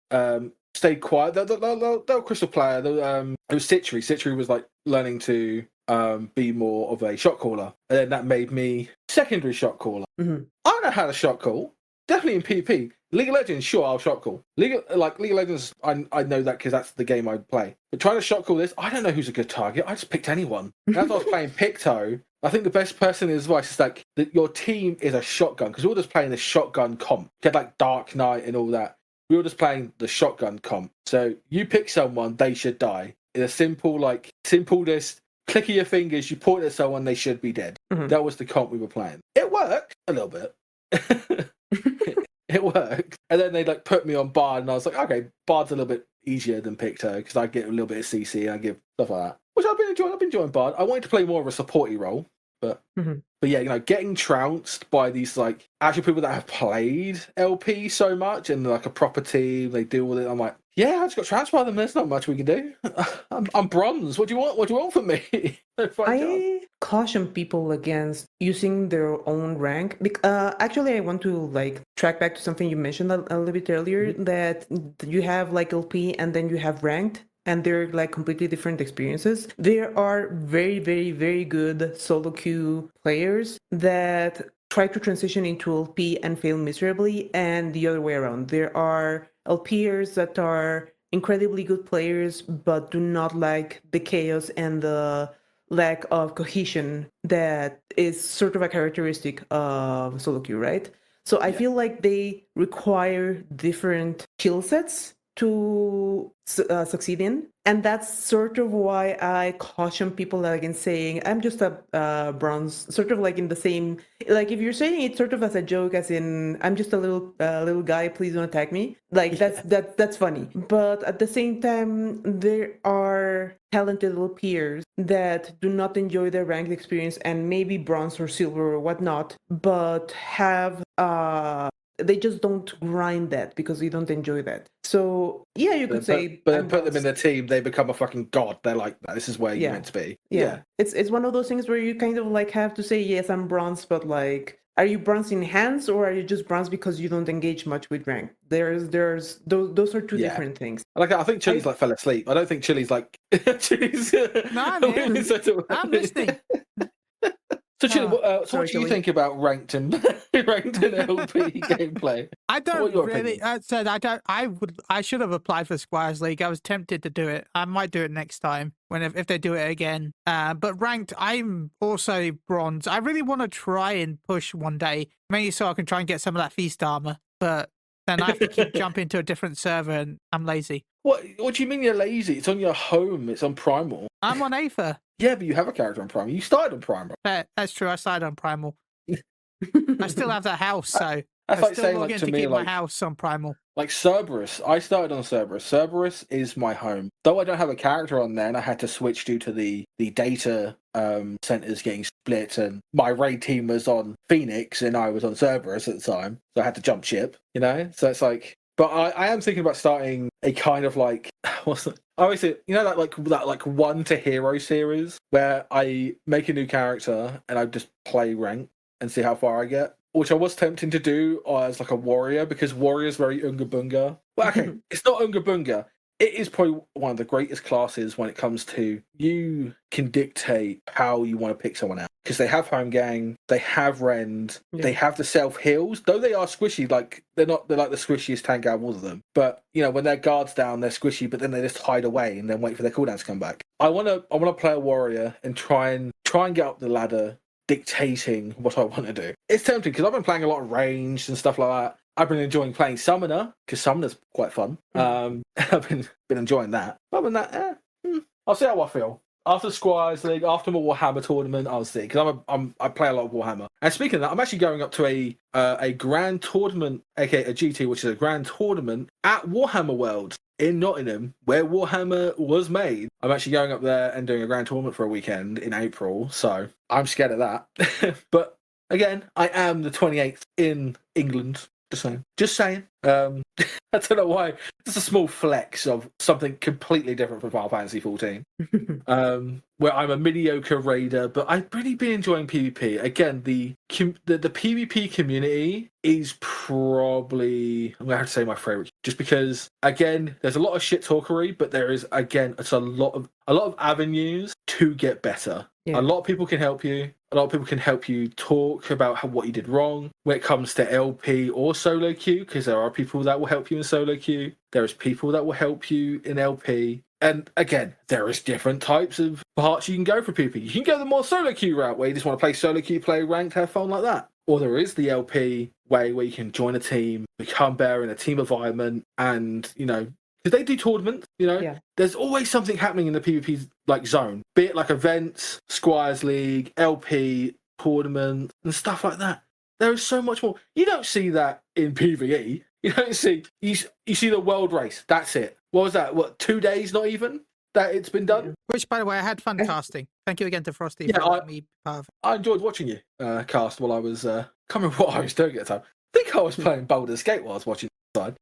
stayed quiet. The crystal player, it was Citri. Citri was like learning to be more of a shot caller, and then that made me secondary shot caller. I know how to shot call, definitely in PvP. League of Legends, sure, I'll shot call. League of Legends, I know that because that's the game I play. But trying to shot call this, I don't know who's a good target. I just picked anyone. And as I was playing Picto, I think the best person in advice is like that your team is a shotgun, because we were just playing the shotgun comp. You had like Dark Knight and all that. We were just playing the shotgun comp. So you pick someone, they should die. In a simple just click of your fingers, you point at someone, they should be dead. That was the comp we were playing. It worked a little bit. It worked. And then they like put me on Bard, and I was like, okay, Bard's a little bit easier than Picto, because I get a little bit of CC and I give stuff like that. Which I've been enjoying. I've been enjoying Bard. I wanted to play more of a supporty role. But yeah, getting trounced by these like actual people that have played LP so much and like a proper team, they deal with it. I'm like, yeah, I just got trounced by them. There's not much we can do. I'm bronze. What do you want? What do you want from me? I caution people against using their own rank. Actually, I want to like track back to something you mentioned a little bit earlier, that you have like LP and then you have ranked. And they're like completely different experiences. There are very, very, very good solo queue players that try to transition into LP and fail miserably, and the other way around. There are LPers that are incredibly good players, but do not like the chaos and the lack of cohesion that is sort of a characteristic of solo queue, right? So I feel like they require different skill sets to succeed in, and that's sort of why I caution people against saying I'm just a bronze, sort of like in the same, like if you're saying it sort of as a joke, as in I'm just a little guy, please don't attack me, like that's funny. But at the same time, there are talented little peers that do not enjoy their ranked experience and maybe bronze or silver or whatnot, but have they just don't grind that because they don't enjoy that. So yeah, you could say, but then put them in the team, they become a fucking god. They're like, this is where you're meant to be. Yeah, it's one of those things where you kind of like have to say, yes, I'm bronze, but like, are you bronze in hands or are you just bronze because you don't engage much with rank? There's those are two different things. Like I think Chili's like fell asleep. I don't think Chili's like Chili's. No, man. I'm listening. So, Chili, what do you think about ranked and LP gameplay? I don't really. I should have applied for Squires League. I was tempted to do it. I might do it next time if they do it again. But ranked, I'm also bronze. I really want to try and push one day, maybe so I can try and get some of that feast armor. But then I have to keep jumping to a different server, and I'm lazy. What do you mean you're lazy? It's on your home. It's on Primal. I'm on Aether. Yeah, but you have a character on Primal. You started on Primal. That's true. I started on Primal. I still have that house, so that's like saying like to me, keep like my house on Primal. Like Cerberus, I started on Cerberus. Cerberus is my home. Though I don't have a character on there, and I had to switch due to the data centers getting split, and my raid team was on Phoenix, and I was on Cerberus at the time, so I had to jump ship. So it's like. But I am thinking about starting a kind of like I always say, that like one to hero series where I make a new character and I just play rank and see how far I get. Which I was tempting to do as like a warrior, because warrior is very Unga Bunga. Well, okay, it's not Unga Bunga. It is probably one of the greatest classes when it comes to you can dictate how you want to pick someone out. Because they have home gang, they have rend, they have the self heals. Though they are squishy, like they're like the squishiest tank out of all of them. But when their guard's down, they're squishy, but then they just hide away and then wait for their cooldowns to come back. I wanna play a warrior and try and get up the ladder, dictating what I want to do. It's tempting because I've been playing a lot of ranged and stuff like that. I've been enjoying playing Summoner because Summoner's quite fun. I've been enjoying that. Other than that, I'll see how I feel. After Squires League, after my Warhammer tournament, I'll see, because I play a lot of Warhammer. And speaking of that, I'm actually going up to a grand tournament, aka a GT, which is a grand tournament at Warhammer World in Nottingham, where Warhammer was made. I'm actually going up there and doing a grand tournament for a weekend in April, so I'm scared of that. But again, I am the 28th in England. Just saying. I don't know why. It's a small flex of something completely different from Final Fantasy 14. Where I'm a mediocre raider, but I've really been enjoying PvP. Again, the PvP community is probably, I'm gonna have to say, my favorite, just because again, there's a lot of shit talkery, but there is, again, it's a lot of avenues to get better. Yeah. A lot of people can help you. A lot of people can help you talk about what you did wrong when it comes to LP or solo queue, because there are people that will help you in solo queue. There is people that will help you in LP. And again, there is different types of parts you can go for PvP. You can go the more solo queue route, where you just want to play solo queue, play ranked, have fun like that. Or there is the LP way where you can join a team, become better in a team environment, and, because they do tournaments, there's always something happening in the PvP zone, be it like events, Squires League, LP, tournament, and stuff like that. There is so much more. You don't see that in PvE. You don't see, you see the world race. That's it. What was that? 2 days, not even, that it's been done? Which, by the way, I had fun casting. Thank you again to Frosty for letting me part of it. I enjoyed watching you cast while I was, can't remember what I was doing at the time. I think I was playing Baldur's Gate while I was watching the side.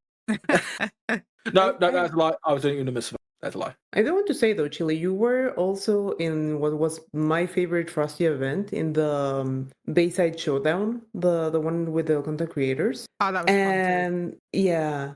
No, that's a lie. I was doing Unimus. That's a lie. I don't want to say though, Chili, you were also in what was my favorite Frosty event, in the Bayside Showdown, the one with the content creators. Oh, that was fun too. Yeah,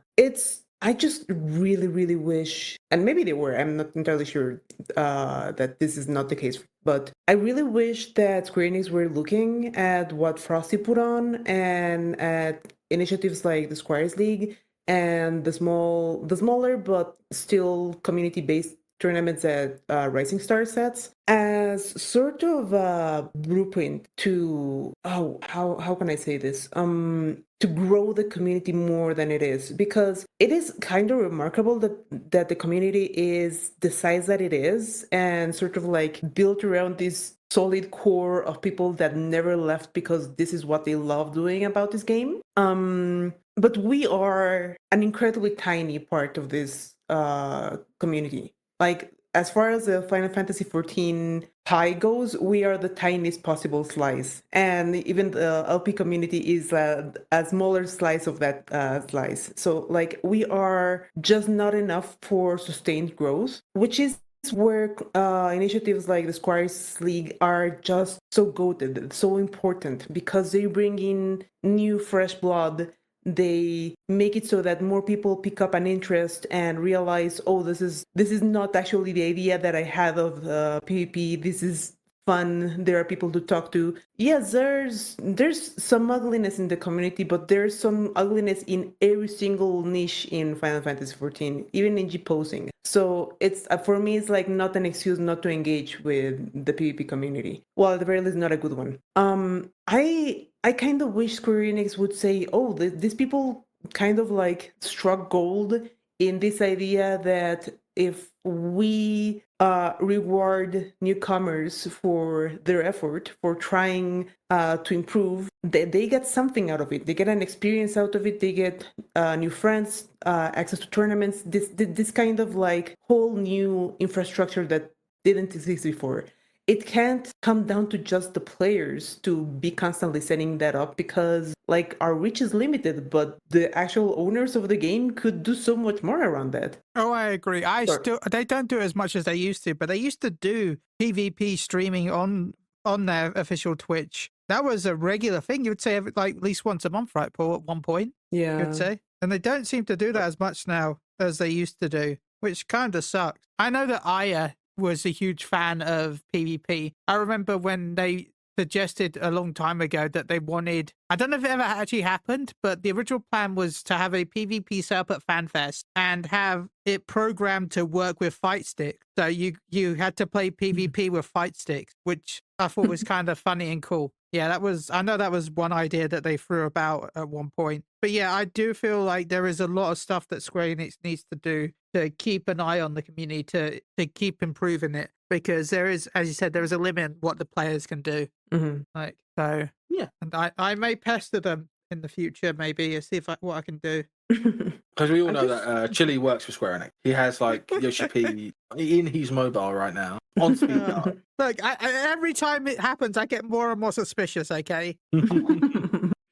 I just really, really wish, and maybe they were, I'm not entirely sure that this is not the case, but I really wish that Square Enix were looking at what Frosty put on and at initiatives like the Squires League and the smaller but still community-based tournaments that Rising Star sets as sort of a blueprint to, how can I say this? To grow the community more than it is, because it is kind of remarkable that the community is the size that it is and sort of built around this solid core of people that never left because this is what they love doing about this game. But we are an incredibly tiny part of this community. As far as the Final Fantasy XIV pie goes, we are the tiniest possible slice. And even the LP community is a smaller slice of that slice. So, we are just not enough for sustained growth, which is where initiatives like the Squires League are just so goated, so important, because they bring in new, fresh blood. They make it so that more people pick up an interest and realize, this is not actually the idea that I had of PvP. This is fun. There are people to talk to. Yes, there's some ugliness in the community, but there's some ugliness in every single niche in Final Fantasy XIV, even in G-posing. So it's for me, it's not an excuse not to engage with the PvP community. Well, at the very least, not a good one. I kind of wish Square Enix would say, these people kind of struck gold in this idea that if we reward newcomers for their effort, for trying to improve, they get something out of it. They get an experience out of it. They get new friends, access to tournaments, this kind of whole new infrastructure that didn't exist before. It can't come down to just the players to be constantly setting that up, because our reach is limited, but the actual owners of the game could do so much more around that. Oh, I agree. They don't do as much as they used to, but they used to do PvP streaming on their official Twitch. That was a regular thing. You would say at least once a month, right, Paul, at one point? Yeah. You would say. And they don't seem to do that as much now as they used to do, which kind of sucks. I know that Aya was a huge fan of PvP. I remember when they suggested a long time ago that they wanted, I don't know if it ever actually happened, but the original plan was to have a PvP set up at FanFest and have it programmed to work with fight sticks. So you had to play PvP with fight sticks, which I thought was kind of funny and cool. Yeah, I know that was one idea that they threw about at one point. But yeah, I do feel like there is a lot of stuff that Square Enix needs to do to keep an eye on the community, to keep improving it, because there is, as you said, there is a limit what the players can do. Mm-hmm. Yeah, and I may pester them in the future, maybe, and see what I can do. Because we all know that Chili works for Square Enix. He has Yoshi P in his mobile right now on speed dial. Look, every time it happens, I get more and more suspicious. Okay.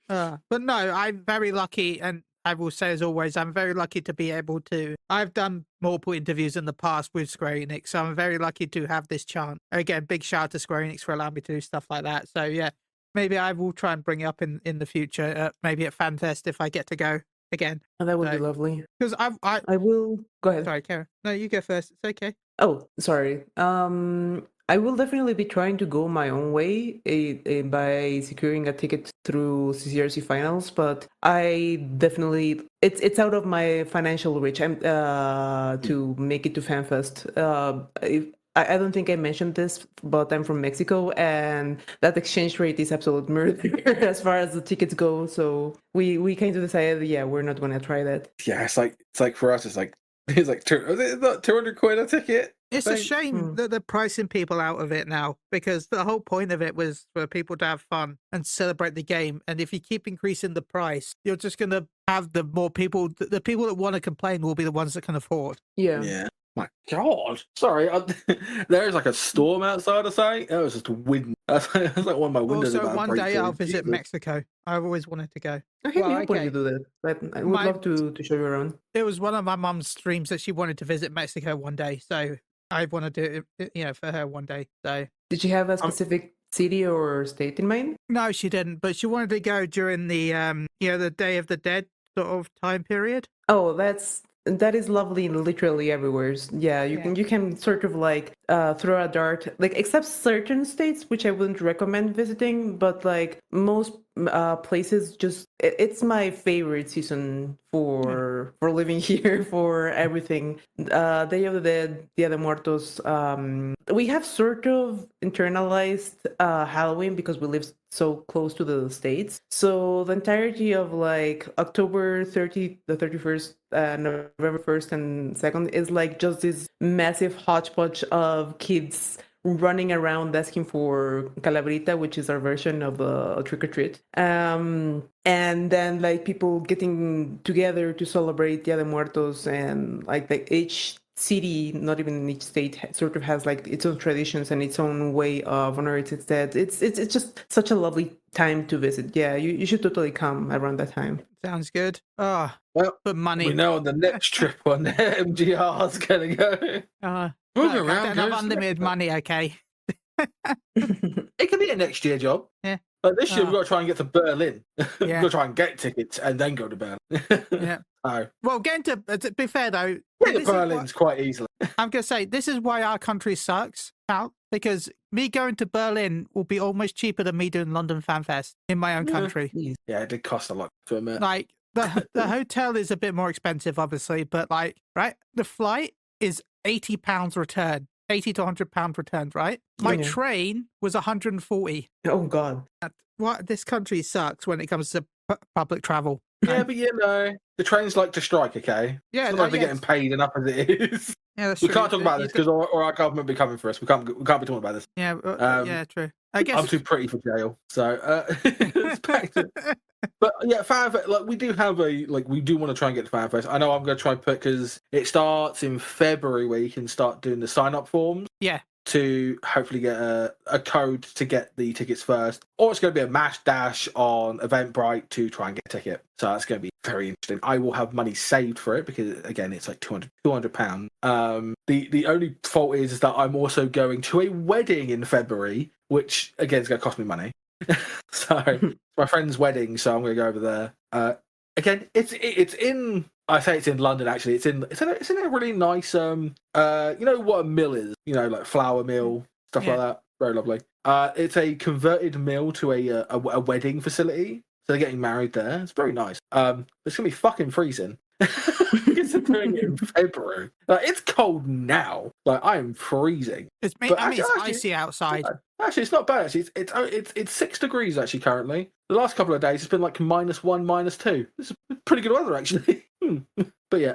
But no, I'm very lucky, and I will say as always, I'm very lucky to be able to. I've done multiple interviews in the past with Square Enix, so I'm very lucky to have this chance. Again, big shout out to Square Enix for allowing me to do stuff like that. So yeah, maybe I will try and bring it up in the future, maybe at FanFest if I get to go again. Oh, that would be lovely. Because I will go ahead. Sorry, Karen. No, you go first. It's okay. Oh, sorry. I will definitely be trying to go my own way by securing a ticket through CCRC finals, but I definitely it's out of my financial reach. I'm to make it to FanFest. I don't think I mentioned this, but I'm from Mexico, and that exchange rate is absolute murder as far as the tickets go. So we kind of decided, yeah, we're not going to try that. Yeah, it's like for us, it's like 200 quid a ticket. It's a shame that they're pricing people out of it now, because the whole point of it was for people to have fun and celebrate the game. And if you keep increasing the price, you're just going to have the people that want to complain will be the ones that can afford. Yeah. My God. Sorry. There's like a storm outside or something. It was just wind. That's like one of my windows. Also, one day I'll visit Mexico. I've always wanted to go. Okay, when you do that. But I would love to show you around. It was one of my mum's dreams that she wanted to visit Mexico one day. So I want to do it, for her one day. So did she have a specific city or state in mind? No, she didn't. But she wanted to go during the the Day of the Dead sort of time period. Oh, that is lovely literally everywhere. Yeah, you can sort of like throw a dart, like except certain states which I wouldn't recommend visiting, but like most places, just it's my favorite season for living here, for everything. Day of the Dead, Dia de Muertos. We have sort of internalized Halloween because we live so close to the States. So the entirety of like October 30th, the 31st, November 1st and 2nd is like just this massive hodgepodge of kids running around asking for calabrita, which is our version of the trick or treat. And then like people getting together to celebrate Dia de Muertos, and like each city, not even in each state, sort of has like its own traditions and its own way of honoring its dead. It's just such a lovely time to visit. Yeah, you should totally come around that time. Sounds good. Oh, well, but money. We know on the next trip on MGR's gonna go. Look, I don't have unlimited money, okay? It could be a next year job. Yeah. But this year we've got to try and get to Berlin. Yeah. We've got to try and get tickets and then go to Berlin. Yeah. Well, to be fair though, get to Berlin's quite easily. I'm going to say, this is why our country sucks, Al, because me going to Berlin will be almost cheaper than me doing London Fan Fest in my own country. Yeah, it did cost a lot to admit. Like, the hotel is a bit more expensive, obviously, but like, right, the flight is £80 return. 80 to £100 returns, right? My train was 140. Oh God! This country sucks when it comes to public travel. Yeah, but the trains like to strike. Okay. Yeah, it's not like they're getting paid enough as it is. Yeah, that's we true. Can't talk about this because or our government will be coming for us. We can't be talking about this. Yeah, yeah, true. I guess I'm too pretty for jail, so But yeah, FanFest, like we do have we do want to try and get to FanFest. I know I'm going to try and put, because it starts in February where you can start doing the sign up forms. Yeah. To hopefully get a code to get the tickets first, or it's going to be a mass dash on Eventbrite to try and get a ticket. So that's going to be very interesting. I will have money saved for it because again, it's like £200. The only fault is that I'm also going to a wedding in February, which again is going to cost me money. So my friend's wedding, so I'm going to go over there. Again, it's in. I say it's in London. Actually, it's in a really nice. You know what a mill is? You know, like flour mill stuff like that. Very lovely. It's a converted mill to a wedding facility. So they're getting married there. It's very nice. It's gonna be fucking freezing. Considering it in February, like it's cold now. Like I am freezing. It's icy outside. Actually, it's not bad. Actually, it's 6 degrees actually currently. The last couple of days it's been like -1, -2. This is pretty good weather actually. But yeah,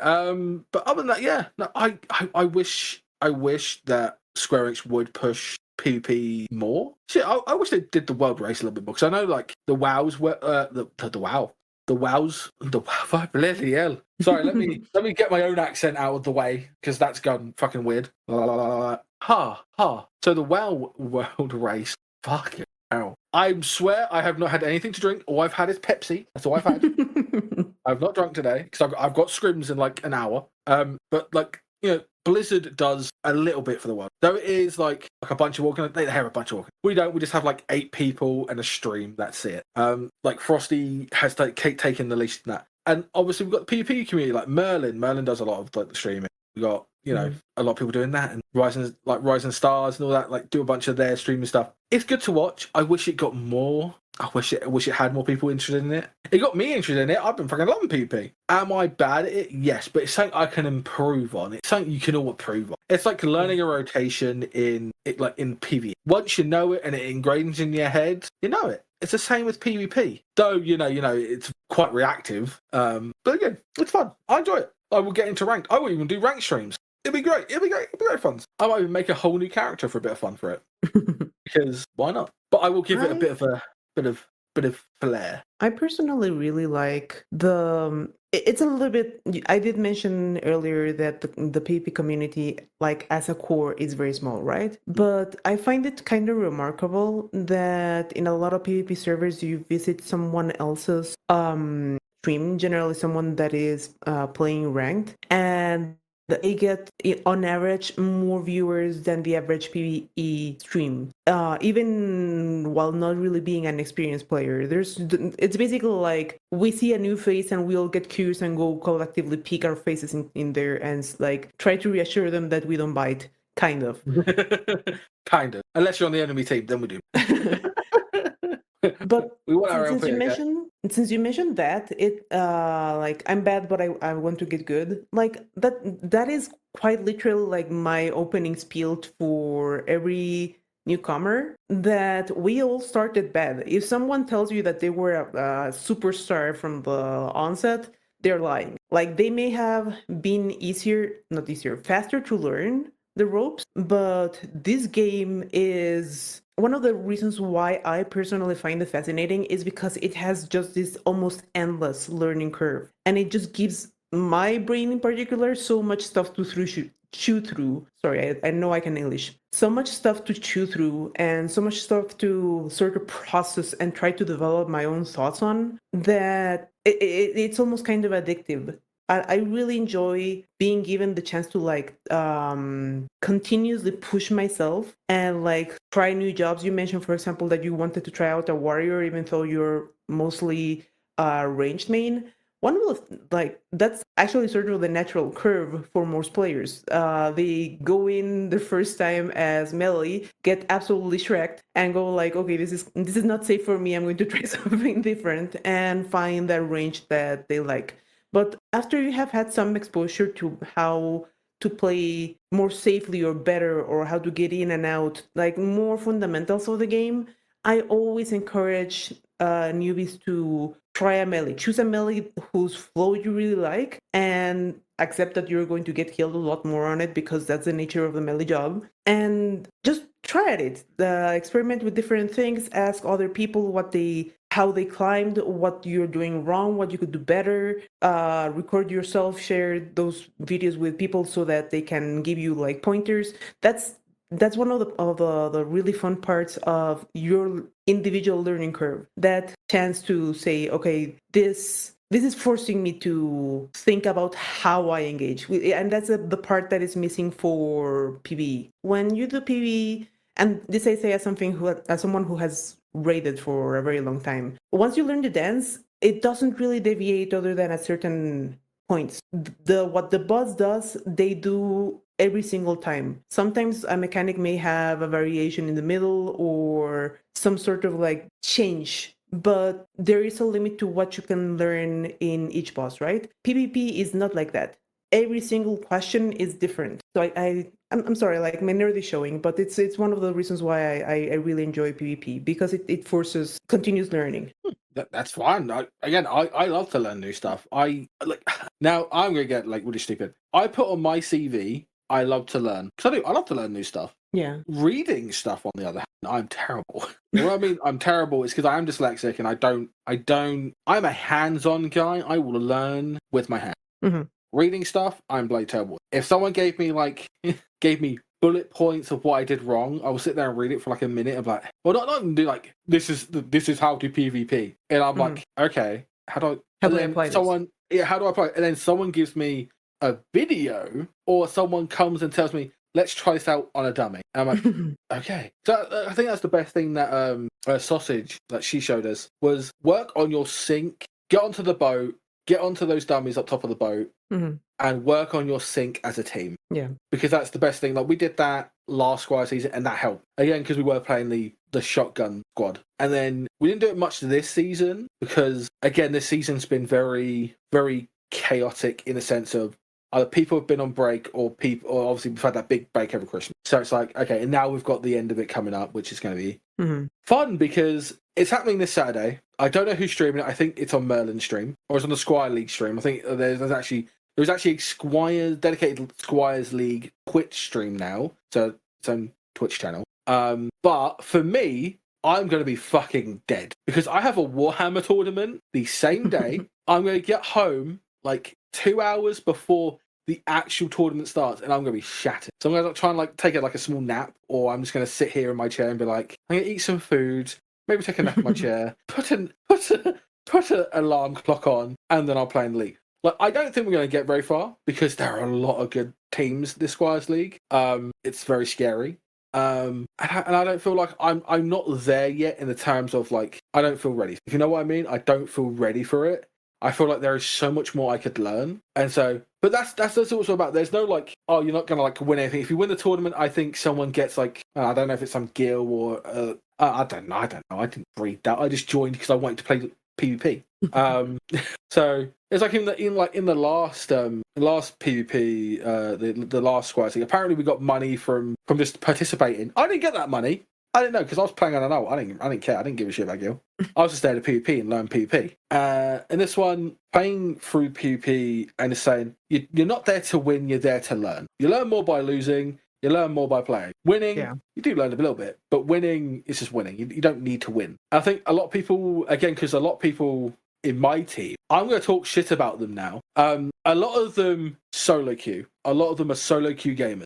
but other than that, yeah. No, I wish that Square Enix would push PvP more. Shit, I wish they did the world race a little bit more, because I know like the WoWs were the WoWs, bloody hell. Sorry, let me get my own accent out of the way, because that's gone fucking weird. Ha. So the WoW world race, fuck it. Terrible. I swear I have not had anything to drink. All I've had is Pepsi. That's all I've had. I've not drunk today because I've got scrims in like an hour. But like, Blizzard does a little bit for the world. Though it is like a bunch of walking. They have a bunch of walking. We don't. We just have like 8 people and a stream. That's it. Like Frosty has taken the least in that. And obviously we've got the PvP community like Merlin. Merlin does a lot of like the streaming. We got a lot of people doing that, and Rising Stars and all that. Like do a bunch of their streaming stuff. It's good to watch. I wish it got more. I wish it had more people interested in it. It got me interested in it. I've been fucking loving PvP. Am I bad at it? Yes, but it's something I can improve on. It's something you can all improve on. It's like learning a rotation in PvE. Once you know it and it ingrains in your head, you know it. It's the same with PvP. Though it's quite reactive. But again, it's fun. I enjoy it. I will get into ranked. I will even do ranked streams. It'd be great. It'd be great fun. I might even make a whole new character for a bit of fun for it. Because why not? But I will give it a bit of flair. I personally really like it's a little bit. I did mention earlier that the PvP community, like as a core, is very small, right? But I find it kind of remarkable that in a lot of PvP servers, you visit someone else's stream, generally someone that is playing ranked, and they get on average more viewers than the average PvE stream, even while not really being an experienced player. It's basically like we see a new face and we all get curious and go collectively peek our faces in there and like try to reassure them that we don't bite, kind of. Kind of, unless you're on the enemy team, then we do. But we want our since you mentioned that, it like I'm bad but I want to get good, like that is quite literally like my opening spiel for every newcomer, that we all started bad. If someone tells you that they were a superstar from the onset, they're lying. Like they may have been faster to learn the ropes, but this game is one of the reasons why I personally find it fascinating is because it has just this almost endless learning curve, and it just gives my brain in particular so much stuff to chew through. Sorry, I know I can English. So much stuff to chew through and so much stuff to sort of process and try to develop my own thoughts on, that it's almost kind of addictive. I really enjoy being given the chance to like continuously push myself and like try new jobs. You mentioned, for example, that you wanted to try out a warrior, even though you're mostly ranged main. One of that's actually sort of the natural curve for most players. They go in the first time as melee, get absolutely shreked, and go like, okay, this is not safe for me. I'm going to try something different and find that range that they like. But after you have had some exposure to how to play more safely or better, or how to get in and out, like more fundamentals of the game, I always encourage newbies to try a melee. Choose a melee whose flow you really like, and accept that you're going to get killed a lot more on it because that's the nature of the melee job. And just try at it. Experiment with different things. Ask other people how they climbed, what you're doing wrong, what you could do better. Record yourself, share those videos with people so that they can give you like pointers. That's one of the really fun parts of your individual learning curve. That chance to say, okay, this is forcing me to think about how I engage. And that's the part that is missing for PvE. When you do PvE, and this I say as someone who has raided for a very long time, once you learn the dance, it doesn't really deviate other than at certain points. What the boss does, they do every single time. Sometimes a mechanic may have a variation in the middle or some sort of like change, but there is a limit to what you can learn in each boss, right? PvP is not like that. Every single question is different. So I'm sorry, like my nerd is showing, but it's one of the reasons why I really enjoy PvP, because it forces continuous learning. That's fine. I love to learn new stuff. Now I'm gonna get like really stupid. I put on my CV, I love to learn. Because I love to learn new stuff. Yeah. Reading stuff, on the other hand, I'm terrible. What I mean I'm terrible is because I am dyslexic and I'm a hands-on guy. I will learn with my hands. Mm-hmm. Reading stuff, I'm bloody terrible. If someone gave me bullet points of what I did wrong. I will sit there and read it for like a minute. I'm like, well, not even do like this is how to PvP, and I'm like, okay, how do I apply this? Yeah, how do I apply it? And then someone gives me a video, or someone comes and tells me, let's try this out on a dummy. And I'm like, okay. So I think that's the best thing that Sausage that she showed us was work on your sync, get onto the boat, get onto those dummies up top of the boat, and work on your sync as a team. Yeah. Because that's the best thing. Like, we did that last squad season, and that helped. Again, because we were playing the shotgun squad. And then we didn't do it much this season, because, again, this season's been very, very chaotic in the sense of either people have been on break, or obviously we've had that big break over Christmas. So it's like, okay, and now we've got the end of it coming up, which is going to be fun, because it's happening this Saturday. I don't know who's streaming it. I think it's on Merlin's stream, or it's on the Squire League stream. I think there's actually a dedicated Squires League Twitch stream now, so its own Twitch channel. But for me, I'm going to be fucking dead, because I have a Warhammer tournament the same day. I'm going to get home like 2 hours before the actual tournament starts, and I'm going to be shattered. So I'm going to try and like take a small nap, or I'm just going to sit here in my chair and be like, I'm going to eat some food, maybe take a nap in my chair, put an alarm clock on, and then I'll play and leave. Like, I don't think we're going to get very far, because there are a lot of good teams this Squires League. It's very scary. And I don't feel like I'm not there yet in the terms of like, I don't feel ready. If you know what I mean, I don't feel ready for it. I feel like there is so much more I could learn. And so, but that's also about, there's no like, oh, you're not going to like win anything. If you win the tournament, I think someone gets like, I don't know if it's some guild or, I don't know. I didn't breed that. I just joined because I wanted to play PvP. So it's like in the last PvP, the last squad thing. Apparently we got money from just participating. I didn't get that money. I didn't know, because I was playing on an ult. I didn't care. I didn't give a shit about guild. I was just there to PvP and learn PvP. And this one, playing through PvP and just saying, you're not there to win, you're there to learn. You learn more by losing, you learn more by playing. Winning, you do learn a little bit, but winning is just winning. You don't need to win. I think a lot of people, again, because a lot of people in my team, I'm going to talk shit about them now. A lot of them solo queue. A lot of them are solo queue gamers.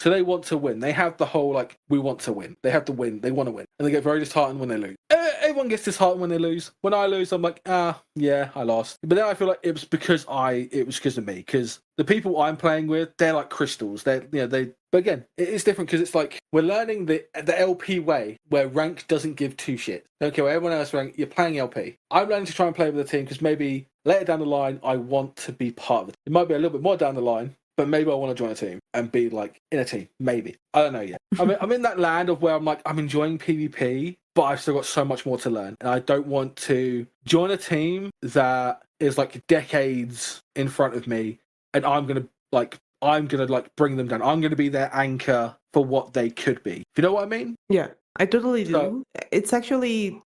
So they want to win. They have the whole, like, we want to win. They have to win. They want to win. And they get very disheartened when they lose. Everyone gets disheartened when they lose. When I lose, I'm like, yeah, I lost. But then I feel like it was because of me. Because the people I'm playing with, they're like crystals. But again, it is different, because it's like, we're learning the LP way, where rank doesn't give two shits. Okay, well, everyone else rank, you're playing LP. I'm learning to try and play with the team, because maybe later down the line, I want to be part of it. It might be a little bit more down the line, but maybe I want to join a team and be like in a team. Maybe. I don't know yet. I'm in that land of where I'm like, I'm enjoying PvP, but I've still got so much more to learn. And I don't want to join a team that is like decades in front of me, and I'm going to bring them down. I'm going to be their anchor for what they could be. Do you know what I mean? Yeah, I totally do. It's actually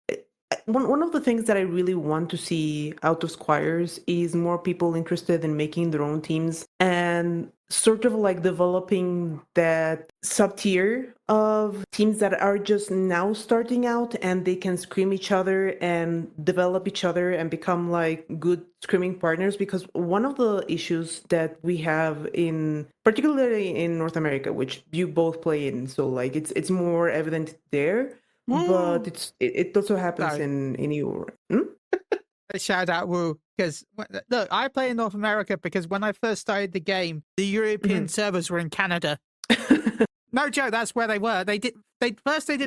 one of the things that I really want to see out of Squires is more people interested in making their own teams and sort of like developing that sub-tier of teams that are just now starting out, and they can scream each other and develop each other and become like good screaming partners. Because one of the issues that we have particularly in North America, which you both play in, so like it's more evident there. But it also happens in Europe. Shout out, Woo, because look, I play in North America because when I first started the game, the European servers were in Canada. No joke, that's where they were. They didn't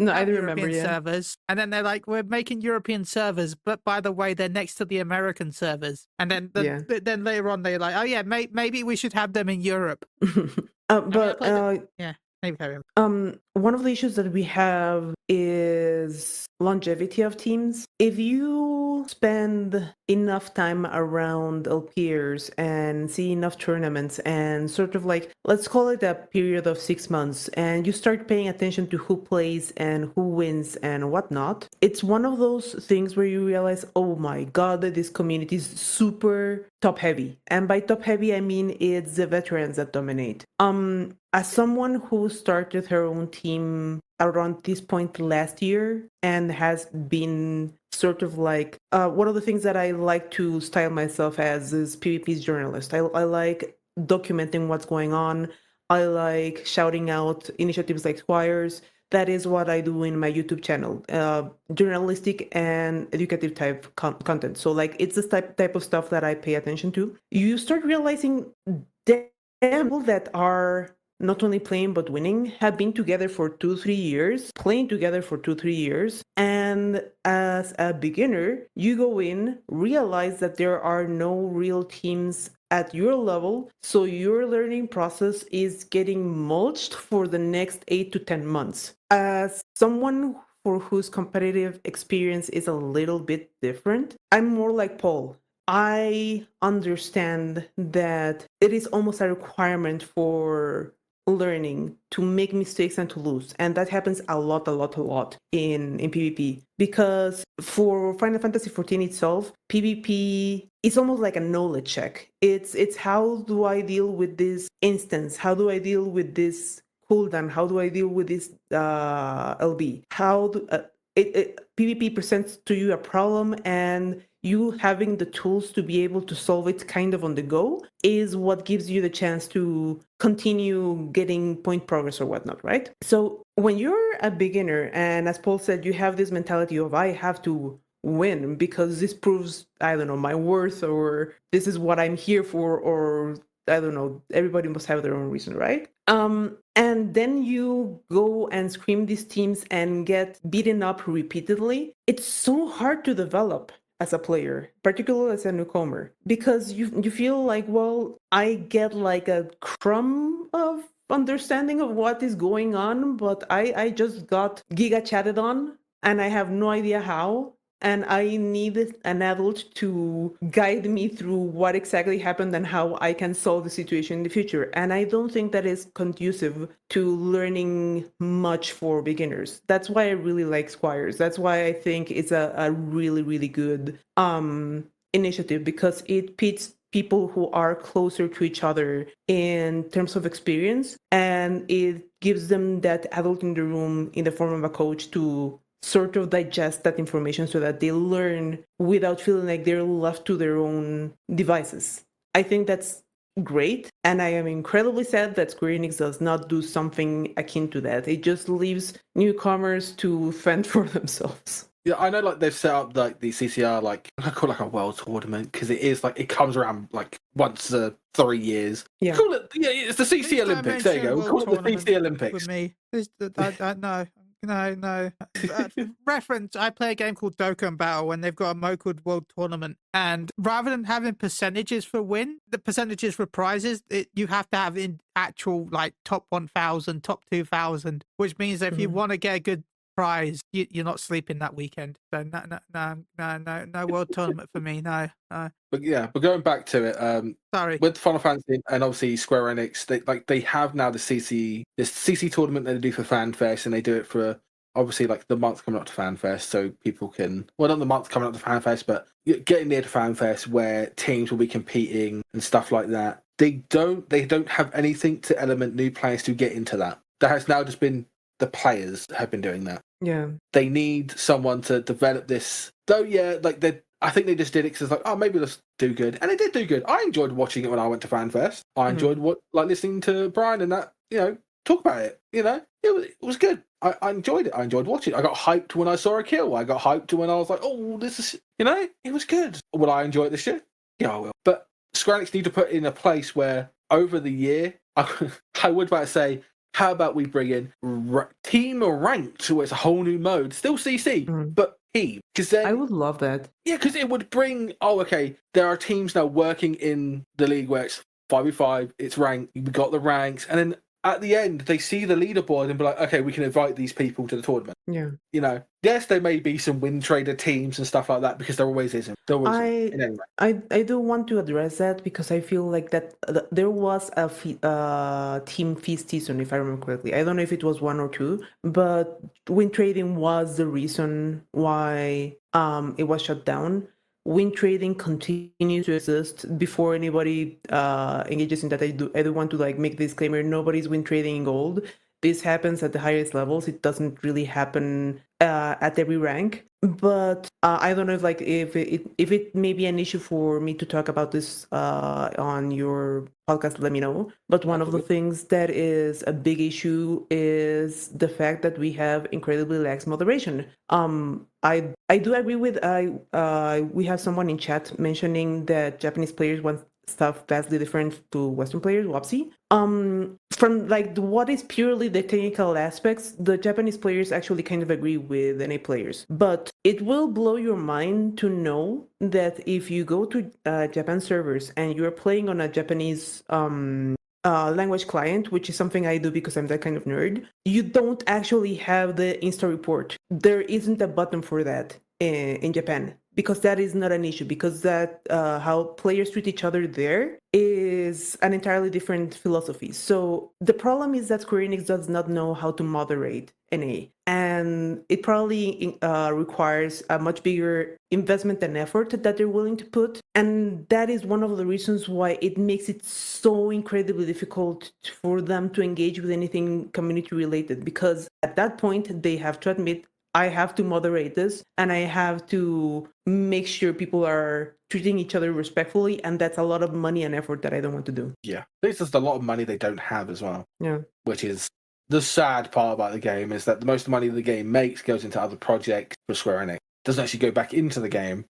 have European servers, and then they're like, we're making European servers, but by the way, they're next to the American servers. And then then later on, they're like, oh yeah, maybe we should have them in Europe. Maybe carry on. One of the issues that we have is longevity of teams. If you spend enough time around LPers and see enough tournaments and sort of like, let's call it a period of 6 months, and you start paying attention to who plays and who wins and whatnot, it's one of those things where you realize, oh my god, this community is super top heavy. And by top heavy, I mean it's the veterans that dominate. As someone who started her own team around this point last year and has been sort of like, one of the things that I like to style myself as is PvP's journalist. I like documenting what's going on. I like shouting out initiatives like Squires. That is what I do in my YouTube channel, journalistic and educative type content. So like it's this type of stuff that I pay attention to. You start realizing people that are not only playing but winning have been together for 2-3 years, playing together for 2-3 years. And as a beginner, you go in, realize that there are no real teams at your level, so your learning process is getting mulched for the next 8 to 10 months. As someone for whose competitive experience is a little bit different, I'm more like Paul. I understand that it is almost a requirement for learning to make mistakes and to lose, and that happens a lot in PvP, because for Final Fantasy XIV itself, PvP is almost like a knowledge check. It's how do I deal with this instance, how do I deal with this cooldown, how do I deal with this LB, how do PvP presents to you a problem, and you having the tools to be able to solve it kind of on the go is what gives you the chance to continue getting point progress or whatnot, right? So when you're a beginner, and as Paul said, you have this mentality of I have to win because this proves, I don't know, my worth, or this is what I'm here for, or I don't know, everybody must have their own reason, right? And then you go and scream these teams and get beaten up repeatedly. It's so hard to develop as a player, particularly as a newcomer, because you feel like, well, I get like a crumb of understanding of what is going on, but I just got giga chatted on and I have no idea how. And I need an adult to guide me through what exactly happened and how I can solve the situation in the future. And I don't think that is conducive to learning much for beginners. That's why I really like Squires. That's why I think it's a really, really good initiative, because it pits people who are closer to each other in terms of experience, and it gives them that adult in the room in the form of a coach to sort of digest that information so that they learn without feeling like they're left to their own devices. I think that's great, and I am incredibly sad that Square Enix does not do something akin to that. It just leaves newcomers to fend for themselves. Yeah, I know, like, they've set up, like, the CCR, like, I call it, like, a world tournament, because it is, like, it comes around, like, once 3 years. Yeah. Call it, yeah, it's the CC Olympics, there you go. We call it the CC Olympics. For me, no. Reference, I play a game called Dokkan Battle, and they've got a Moogle World Tournament, and rather than having percentages for win, the percentages for prizes, you have to have in actual, like, top 1,000, top 2,000, which means that if you want to get a good prize, you're not sleeping that weekend. So no world tournament for me. No. But going back to it, sorry, with Final Fantasy and obviously Square Enix, they have now this CC tournament that they do for FanFest, and they do it for obviously like the month coming up to FanFest, so people can, well, not the month coming up to FanFest, but getting near to FanFest where teams will be competing and stuff like that. They don't have anything to element new players to get into that. That has now just been the players have been doing that. Yeah. They need someone to develop this. Though, yeah, like I think they just did it because it's like, oh, maybe let's do good. And they did do good. I enjoyed watching it when I went to FanFest. I enjoyed listening to Brian and that, talk about it. It was good. I enjoyed it. I enjoyed watching it. I got hyped when I saw a kill. I got hyped when I was like, oh, this is, it was good. Will I enjoy it this year? Yeah, I will. But Square Enix need to put in a place where over the year, I would about to say, how about we bring in team ranked, so it's a whole new mode, still CC, but team? Because then I would love that. Yeah, because it would bring. Oh, okay. There are teams now working in the league where it's 5v5, it's ranked. We got the ranks, and then at the end they see the leaderboard and be like, okay, we can invite these people to the tournament. Yeah. Yes, there may be some win trader teams and stuff like that, because there always is. I do want to address that, because I feel like that there was a team feast season, if I remember correctly. I don't know if it was 1 or 2, but win trading was the reason why it was shut down. Win trading continues to exist. Before anybody engages in that, I do want to make this disclaimer: nobody's win trading in gold. this happens at the highest levels. It doesn't really happen at every rank. But I don't know if it may be an issue for me to talk about this on your podcast. Let me know. But one of the things that is a big issue is the fact that we have incredibly lax moderation. I do agree with we have someone in chat mentioning that Japanese players want stuff vastly different to Western players, Wapsi. From what is purely the technical aspects, the Japanese players actually kind of agree with NA players. But it will blow your mind to know that if you go to Japan servers and you're playing on a Japanese language client, which is something I do because I'm that kind of nerd, you don't actually have the Insta report. There isn't a button for that in Japan, because that is not an issue, because that how players treat each other there is an entirely different philosophy. So the problem is that Square Enix does not know how to moderate NA, and it probably requires a much bigger investment and effort that they're willing to put, and that is one of the reasons why it makes it so incredibly difficult for them to engage with anything community related, because at that point they have to admit, I have to moderate this, and I have to make sure people are treating each other respectfully, and that's a lot of money and effort that I don't want to do. Yeah, there's just a lot of money they don't have as well. Yeah, which is the sad part about the game, is that the most money the game makes goes into other projects for Square Enix. It doesn't actually go back into the game,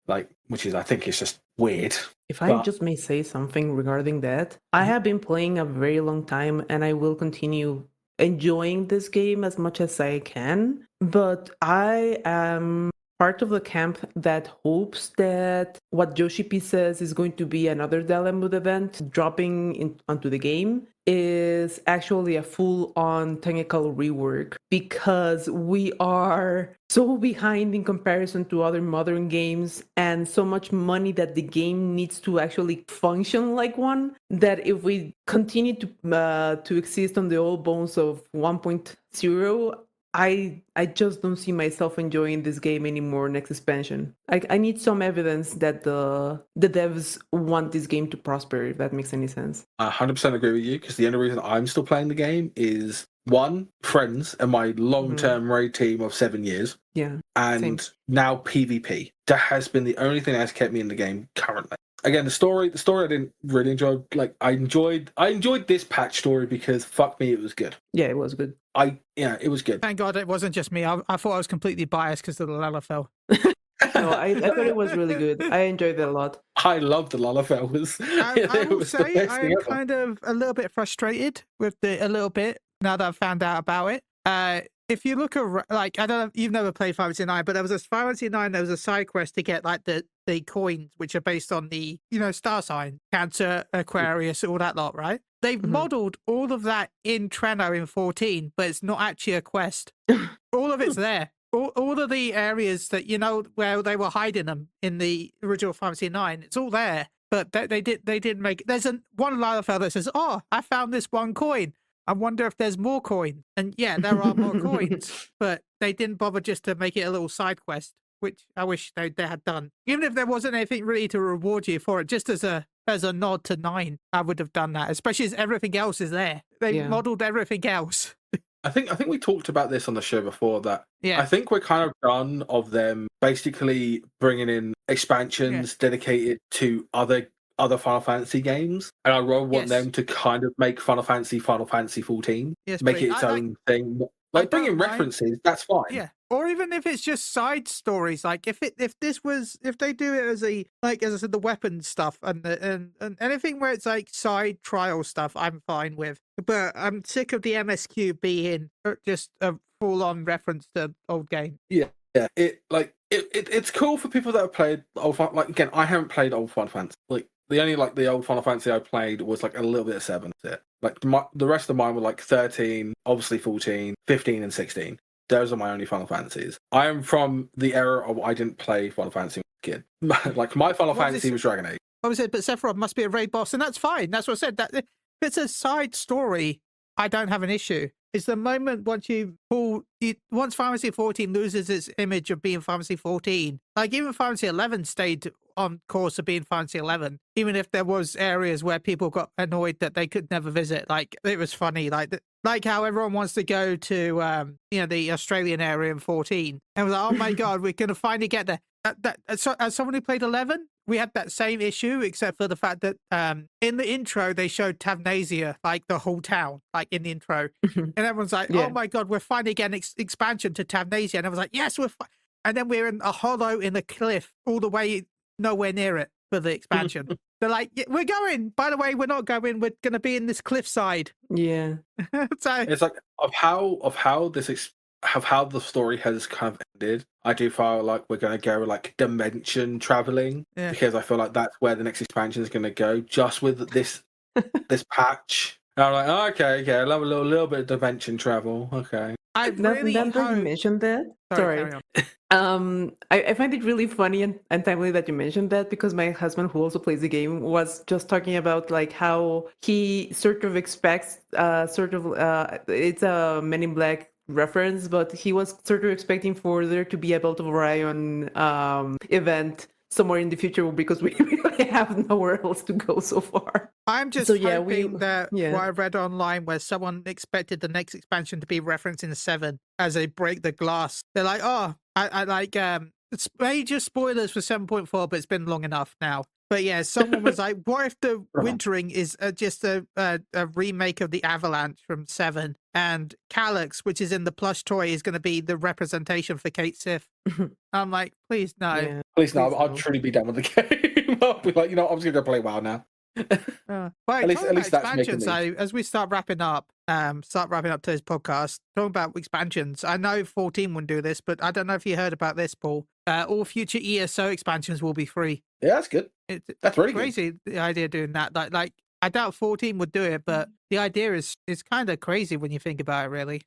which is, I think, it's just weird. If I just may say something regarding that, I have been playing a very long time, and I will continue enjoying this game as much as I can, but I am part of the camp that hopes that what Yoshipi says is going to be another Dalamud event dropping onto the game is actually a full-on technical rework, because we are so behind in comparison to other modern games, and so much money that the game needs to actually function like one, that if we continue to exist on the old bones of 1.0, I just don't see myself enjoying this game anymore next expansion. I need some evidence that the devs want this game to prosper, if that makes any sense. I 100% agree with you, because the only reason I'm still playing the game is, one, friends and my long-term raid team of 7 years. Yeah. And same. now PvP. That has been the only thing that's kept me in the game currently. Again, the story I didn't really enjoy. I enjoyed this patch story because, fuck me, it was good. Yeah, it was good. It was good. Thank God it wasn't just me. I thought I was completely biased because of the Lalafell. No, I thought it was really good. I enjoyed it a lot. I loved the Lalafell. I will say I'm kind of a little bit frustrated with a little bit now that I've found out about it. If you look at, I don't know, you've never played Final Fantasy IX, but there was a Final Fantasy IX, there was a side quest to get the coins, which are based on the, star sign, Cancer, Aquarius, all that lot, right? They've modeled all of that in Treno in 14, but it's not actually a quest. All of it's there. All of the areas that, where they were hiding them in the original Final Fantasy IX, it's all there. But they didn't make, there's one Lalafell that says, oh, I found this one coin. I wonder if there's more coins. And yeah, there are more coins, but they didn't bother just to make it a little side quest, which I wish they had done. Even if there wasn't anything really to reward you for it, just as a nod to 9, I would have done that, especially as everything else is there. They modeled everything else. I think we talked about this on the show before, that yeah. I think we're kind of done of them basically bringing in expansions dedicated to other Final Fantasy games, and I really want them to kind of make Final Fantasy 14, make it its own thing. Bring in references, that's fine. Yeah, or even if it's just side stories, like if they do it as as I said, the weapons stuff and anything where it's like side trial stuff, I'm fine with. But I'm sick of the MSQ being just a full-on reference to old game. Yeah. It's cool for people that have played old. Again, I haven't played old Final Fantasy. The only the old Final Fantasy I played was a little bit of 7. That's it. The rest of mine were 13, obviously 14, 15, and 16. Those are my only Final Fantasies. I am from the era of I didn't play Final Fantasy when I was a kid. My Final Fantasy was Dragon Age. What was it? But Sephiroth must be a raid boss, and that's fine. That's what I said. That if it's a side story, I don't have an issue. It's the moment once Final Fantasy 14 loses its image of being Final Fantasy 14. Even Final Fantasy 11 stayed on course of being Final Fantasy 11, even if there was areas where people got annoyed that they could never visit. It was funny. like how everyone wants to go to the Australian area in 14, and was like, oh my god, we're gonna finally get there. So as someone who played 11, we had that same issue, except for the fact that in the intro they showed Tavnasia, like the whole town, like in the intro, and everyone's like, oh my god, we're finally getting expansion to Tavnasia, and I was like, yes, and then we're in a hollow in the cliff, all the way nowhere near it for the expansion. They're like, yeah, we're going. By the way, we're not going. We're going to be in this cliffside. Yeah. So it's like of how the story has kind of ended. I do feel like we're going to go like dimension traveling because I feel like that's where the next expansion is going to go. Just with this patch, and I'm like, oh, okay, I love a little bit of dimension travel. Okay. I really hope you mentioned that. Sorry. I find it really funny and timely that you mentioned that, because my husband, who also plays the game, was just talking about like how he sort of expects it's a Men in Black reference, but he was sort of expecting for there to be a Belt of Orion event somewhere in the future, because we really have nowhere else to go so far. I'm just hoping that what I read online, where someone expected the next expansion to be referencing 7 as they break the glass. They're like, oh, I like it's major spoilers for 7.4, but it's been long enough now. But yeah, someone was like, what if the wintering is just a remake of the Avalanche from 7, and Calyx, which is in the plush toy, is going to be the representation for Kate Sith? I'm like, please no. Yeah. Please no. I'll truly be done with the game. I'll be like, I'm just going to play WoW now. Well, at least that's making so as we start wrapping up today's podcast, talking about expansions. I know 14 wouldn't do this, but I don't know if you heard about this, Paul. All future ESO expansions will be free. Yeah, that's good. That's really crazy. Good. The idea of doing that, like I doubt 14 would do it, but the idea is kind of crazy when you think about it, really.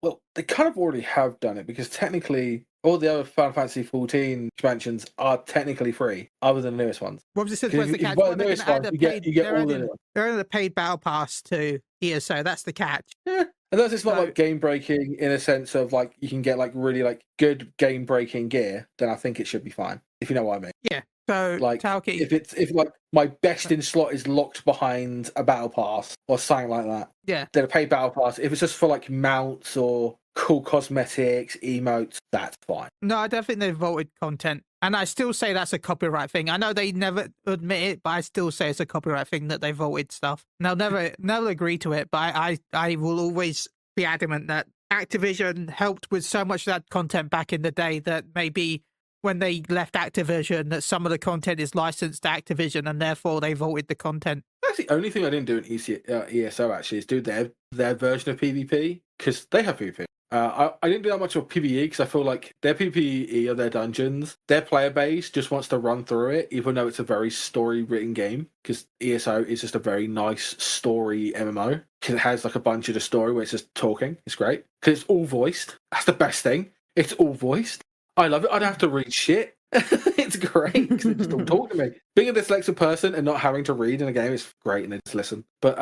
Well, they kind of already have done it, because technically all the other Final Fantasy 14 expansions are technically free, other than the newest ones. Well, this is where's the catch. Well, the newest ones, you get all the new ones. They're in the paid battle pass to ESO. That's the catch. Yeah. And that's just not like game breaking in a sense of like you can get like really like good game breaking gear, then I think it should be fine. If you know what I mean. Yeah. So like Talke, if like my best in slot is locked behind a battle pass or something like that. Yeah. Then a paid battle pass. If it's just for like mounts or cool cosmetics, emotes, that's fine. No, I don't think they've voted content. And I still say that's a copyright thing. I know they never admit it, but I still say it's a copyright thing that they voted stuff. And I'll never agree to it, but I will always be adamant that Activision helped with so much of that content back in the day that maybe when they left Activision, that some of the content is licensed to Activision and therefore they voted the content. That's the only thing I didn't do in ESO actually, is do their version of PvP, because they have PvP. I didn't do that much of PvE because I feel like their PvE or their dungeons, their player base just wants to run through it, even though it's a very story-written game, because ESO is just a very nice story MMO, because it has like a bunch of the story where it's just talking. It's great, because it's all voiced. That's the best thing. It's all voiced. I love it. I don't have to read shit. It's great because they just all talk to me. Being a dyslexic person and not having to read in a game is great, and they just listen. But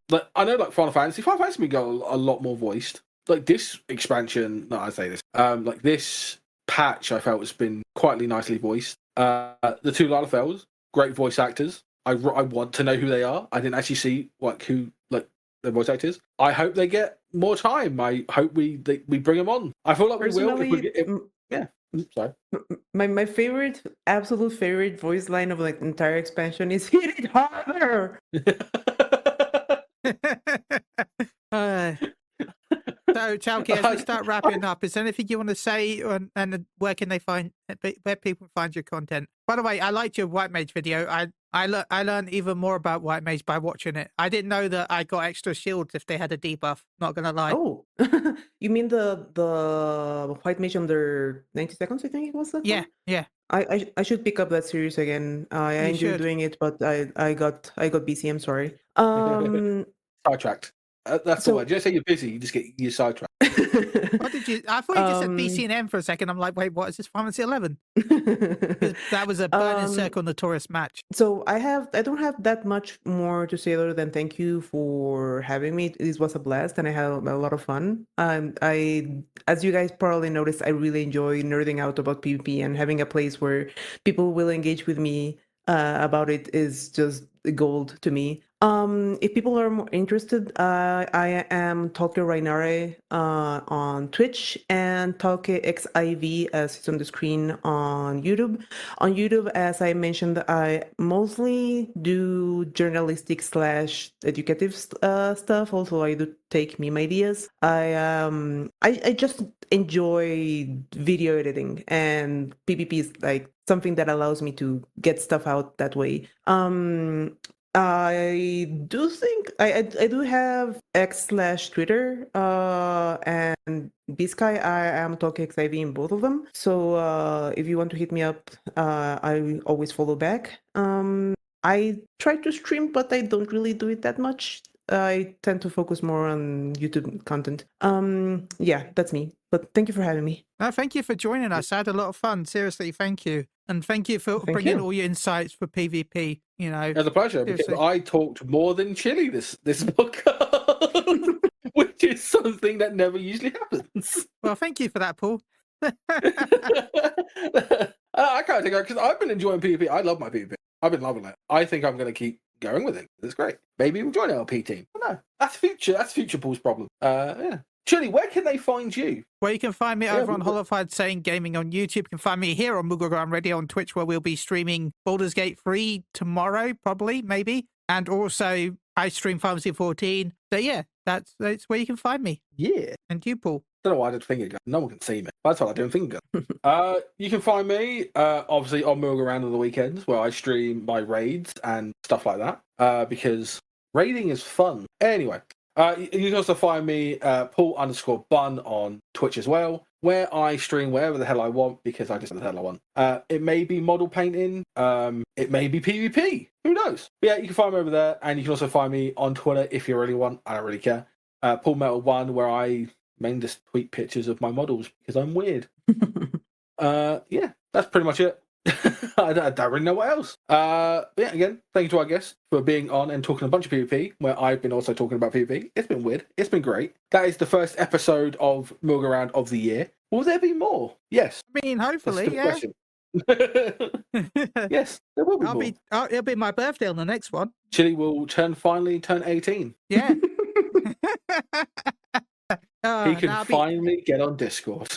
like I know, like Final Fantasy got a lot more voiced. Like this expansion, no, I say this. Like this patch, I felt has been quietly nicely voiced. The two Lalafells, great voice actors. I want to know who they are. I didn't actually see who the voice actors. I hope they get more time. I hope we bring them on. I feel like we will. Yeah. Sorry. My favorite, absolute favorite voice line of like the entire expansion is "Hit it harder." So, Talke, as we start wrapping up, is there anything you want to say, and where can they find, where people find your content? By the way, I liked your White Mage video. I learned even more about White Mage by watching it. I didn't know that I got extra shields if they had a debuff. Not gonna lie. Oh, you mean the White Mage under 90 seconds? I think it was that. Yeah, one? yeah. I should pick up that series again. I enjoy doing it, but I got busy. I'm sorry. Sidetracked. That's the word. You don't say you're busy, you just get your sidetracked. What did you? I thought you just said BCNM for a second. I'm like, wait, what is this? Final Fantasy 11? That was a burning circle notorious match. So I don't have that much more to say other than thank you for having me. This was a blast, and I had a lot of fun. As you guys probably noticed, I really enjoy nerding out about PvP, and having a place where people will engage with me about it is just gold to me. If people are more interested, I am Talke Rainare on Twitch and Talke XIV as it's on the screen on YouTube. On YouTube, as I mentioned, I mostly do journalistic / educative stuff. Also, I do take meme ideas. I just enjoy video editing, and PvP is like something that allows me to get stuff out that way. I do think I do have X/Twitter and Bisky. I am Talke XIV in both of them. So if you want to hit me up, I always follow back. I try to stream, but I don't really do it that much. I tend to focus more on YouTube content. Yeah, that's me. But thank you for having me. No, thank you for joining us. I had a lot of fun. Seriously, thank you. And thank you for bringing all your insights for PvP. You know, It's a pleasure because seriously. I talked more than Chili this podcast, which is something that never usually happens. Well, thank you for that, Paul. I can't take it because I've been enjoying PvP. I love my PvP. I've been loving it. I think I'm going to keep going with it. It's great. Maybe we'll join an LP team. I don't know. That's future Paul's problem. Yeah. Chili, where can they find you? Well, you can find me over on Holified Saying Gaming on YouTube. You can find me here on Moogle Go Round Radio on Twitch, where we'll be streaming Baldur's Gate 3 tomorrow, probably, maybe. And also, I stream Pharmacy 14. So, yeah, that's where you can find me. Yeah. And you, Paul. I don't know why I did finger gun. No one can see me. That's what I do in finger gun. You can find me, obviously, on Moogle Round on the weekends, where I stream my raids and stuff like that, because raiding is fun. Anyway. You can also find me, Paul_Bun on Twitch as well, where I stream wherever the hell I want because I just do the hell I want. It may be model painting, it may be PvP, who knows? But yeah, you can find me over there, and you can also find me on Twitter if you really want. I don't really care. PaulMetal1, where I mainly just tweet pictures of my models because I'm weird. Yeah, that's pretty much it. I don't really know what else. Yeah, again, thank you to our guests for being on and talking a bunch of PvP, where I've been also talking about PvP. It's been weird. It's been great. That is the first episode of Moogle Go Round of the year. Will there be more? Yes. I mean, hopefully, yeah. Yes, there will be more. It'll be my birthday on the next one. Chili will finally turn 18. Yeah. He can finally get on Discord.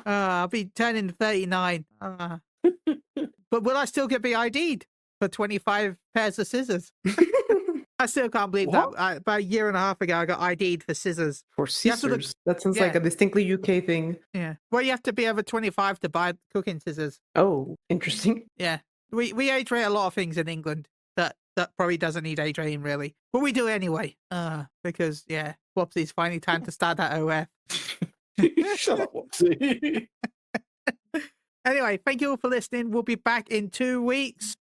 I'll be turning 39. But will I still be ID'd for 25 pairs of scissors? I still can't believe that. About a year and a half ago, I got ID'd for scissors. For scissors? That sounds like a distinctly UK thing. Yeah. Well, you have to be over 25 to buy cooking scissors. Oh, interesting. Yeah. We age rate a lot of things in England that probably doesn't need age rating, really. But we do anyway. Because, yeah, Whopsy's finally time to start that OF. Shut up, Whopsy. Anyway, thank you all for listening. We'll be back in 2 weeks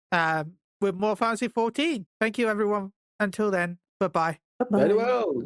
with more Fantasy 14. Thank you, everyone. Until then, bye-bye. Bye-bye. Very well.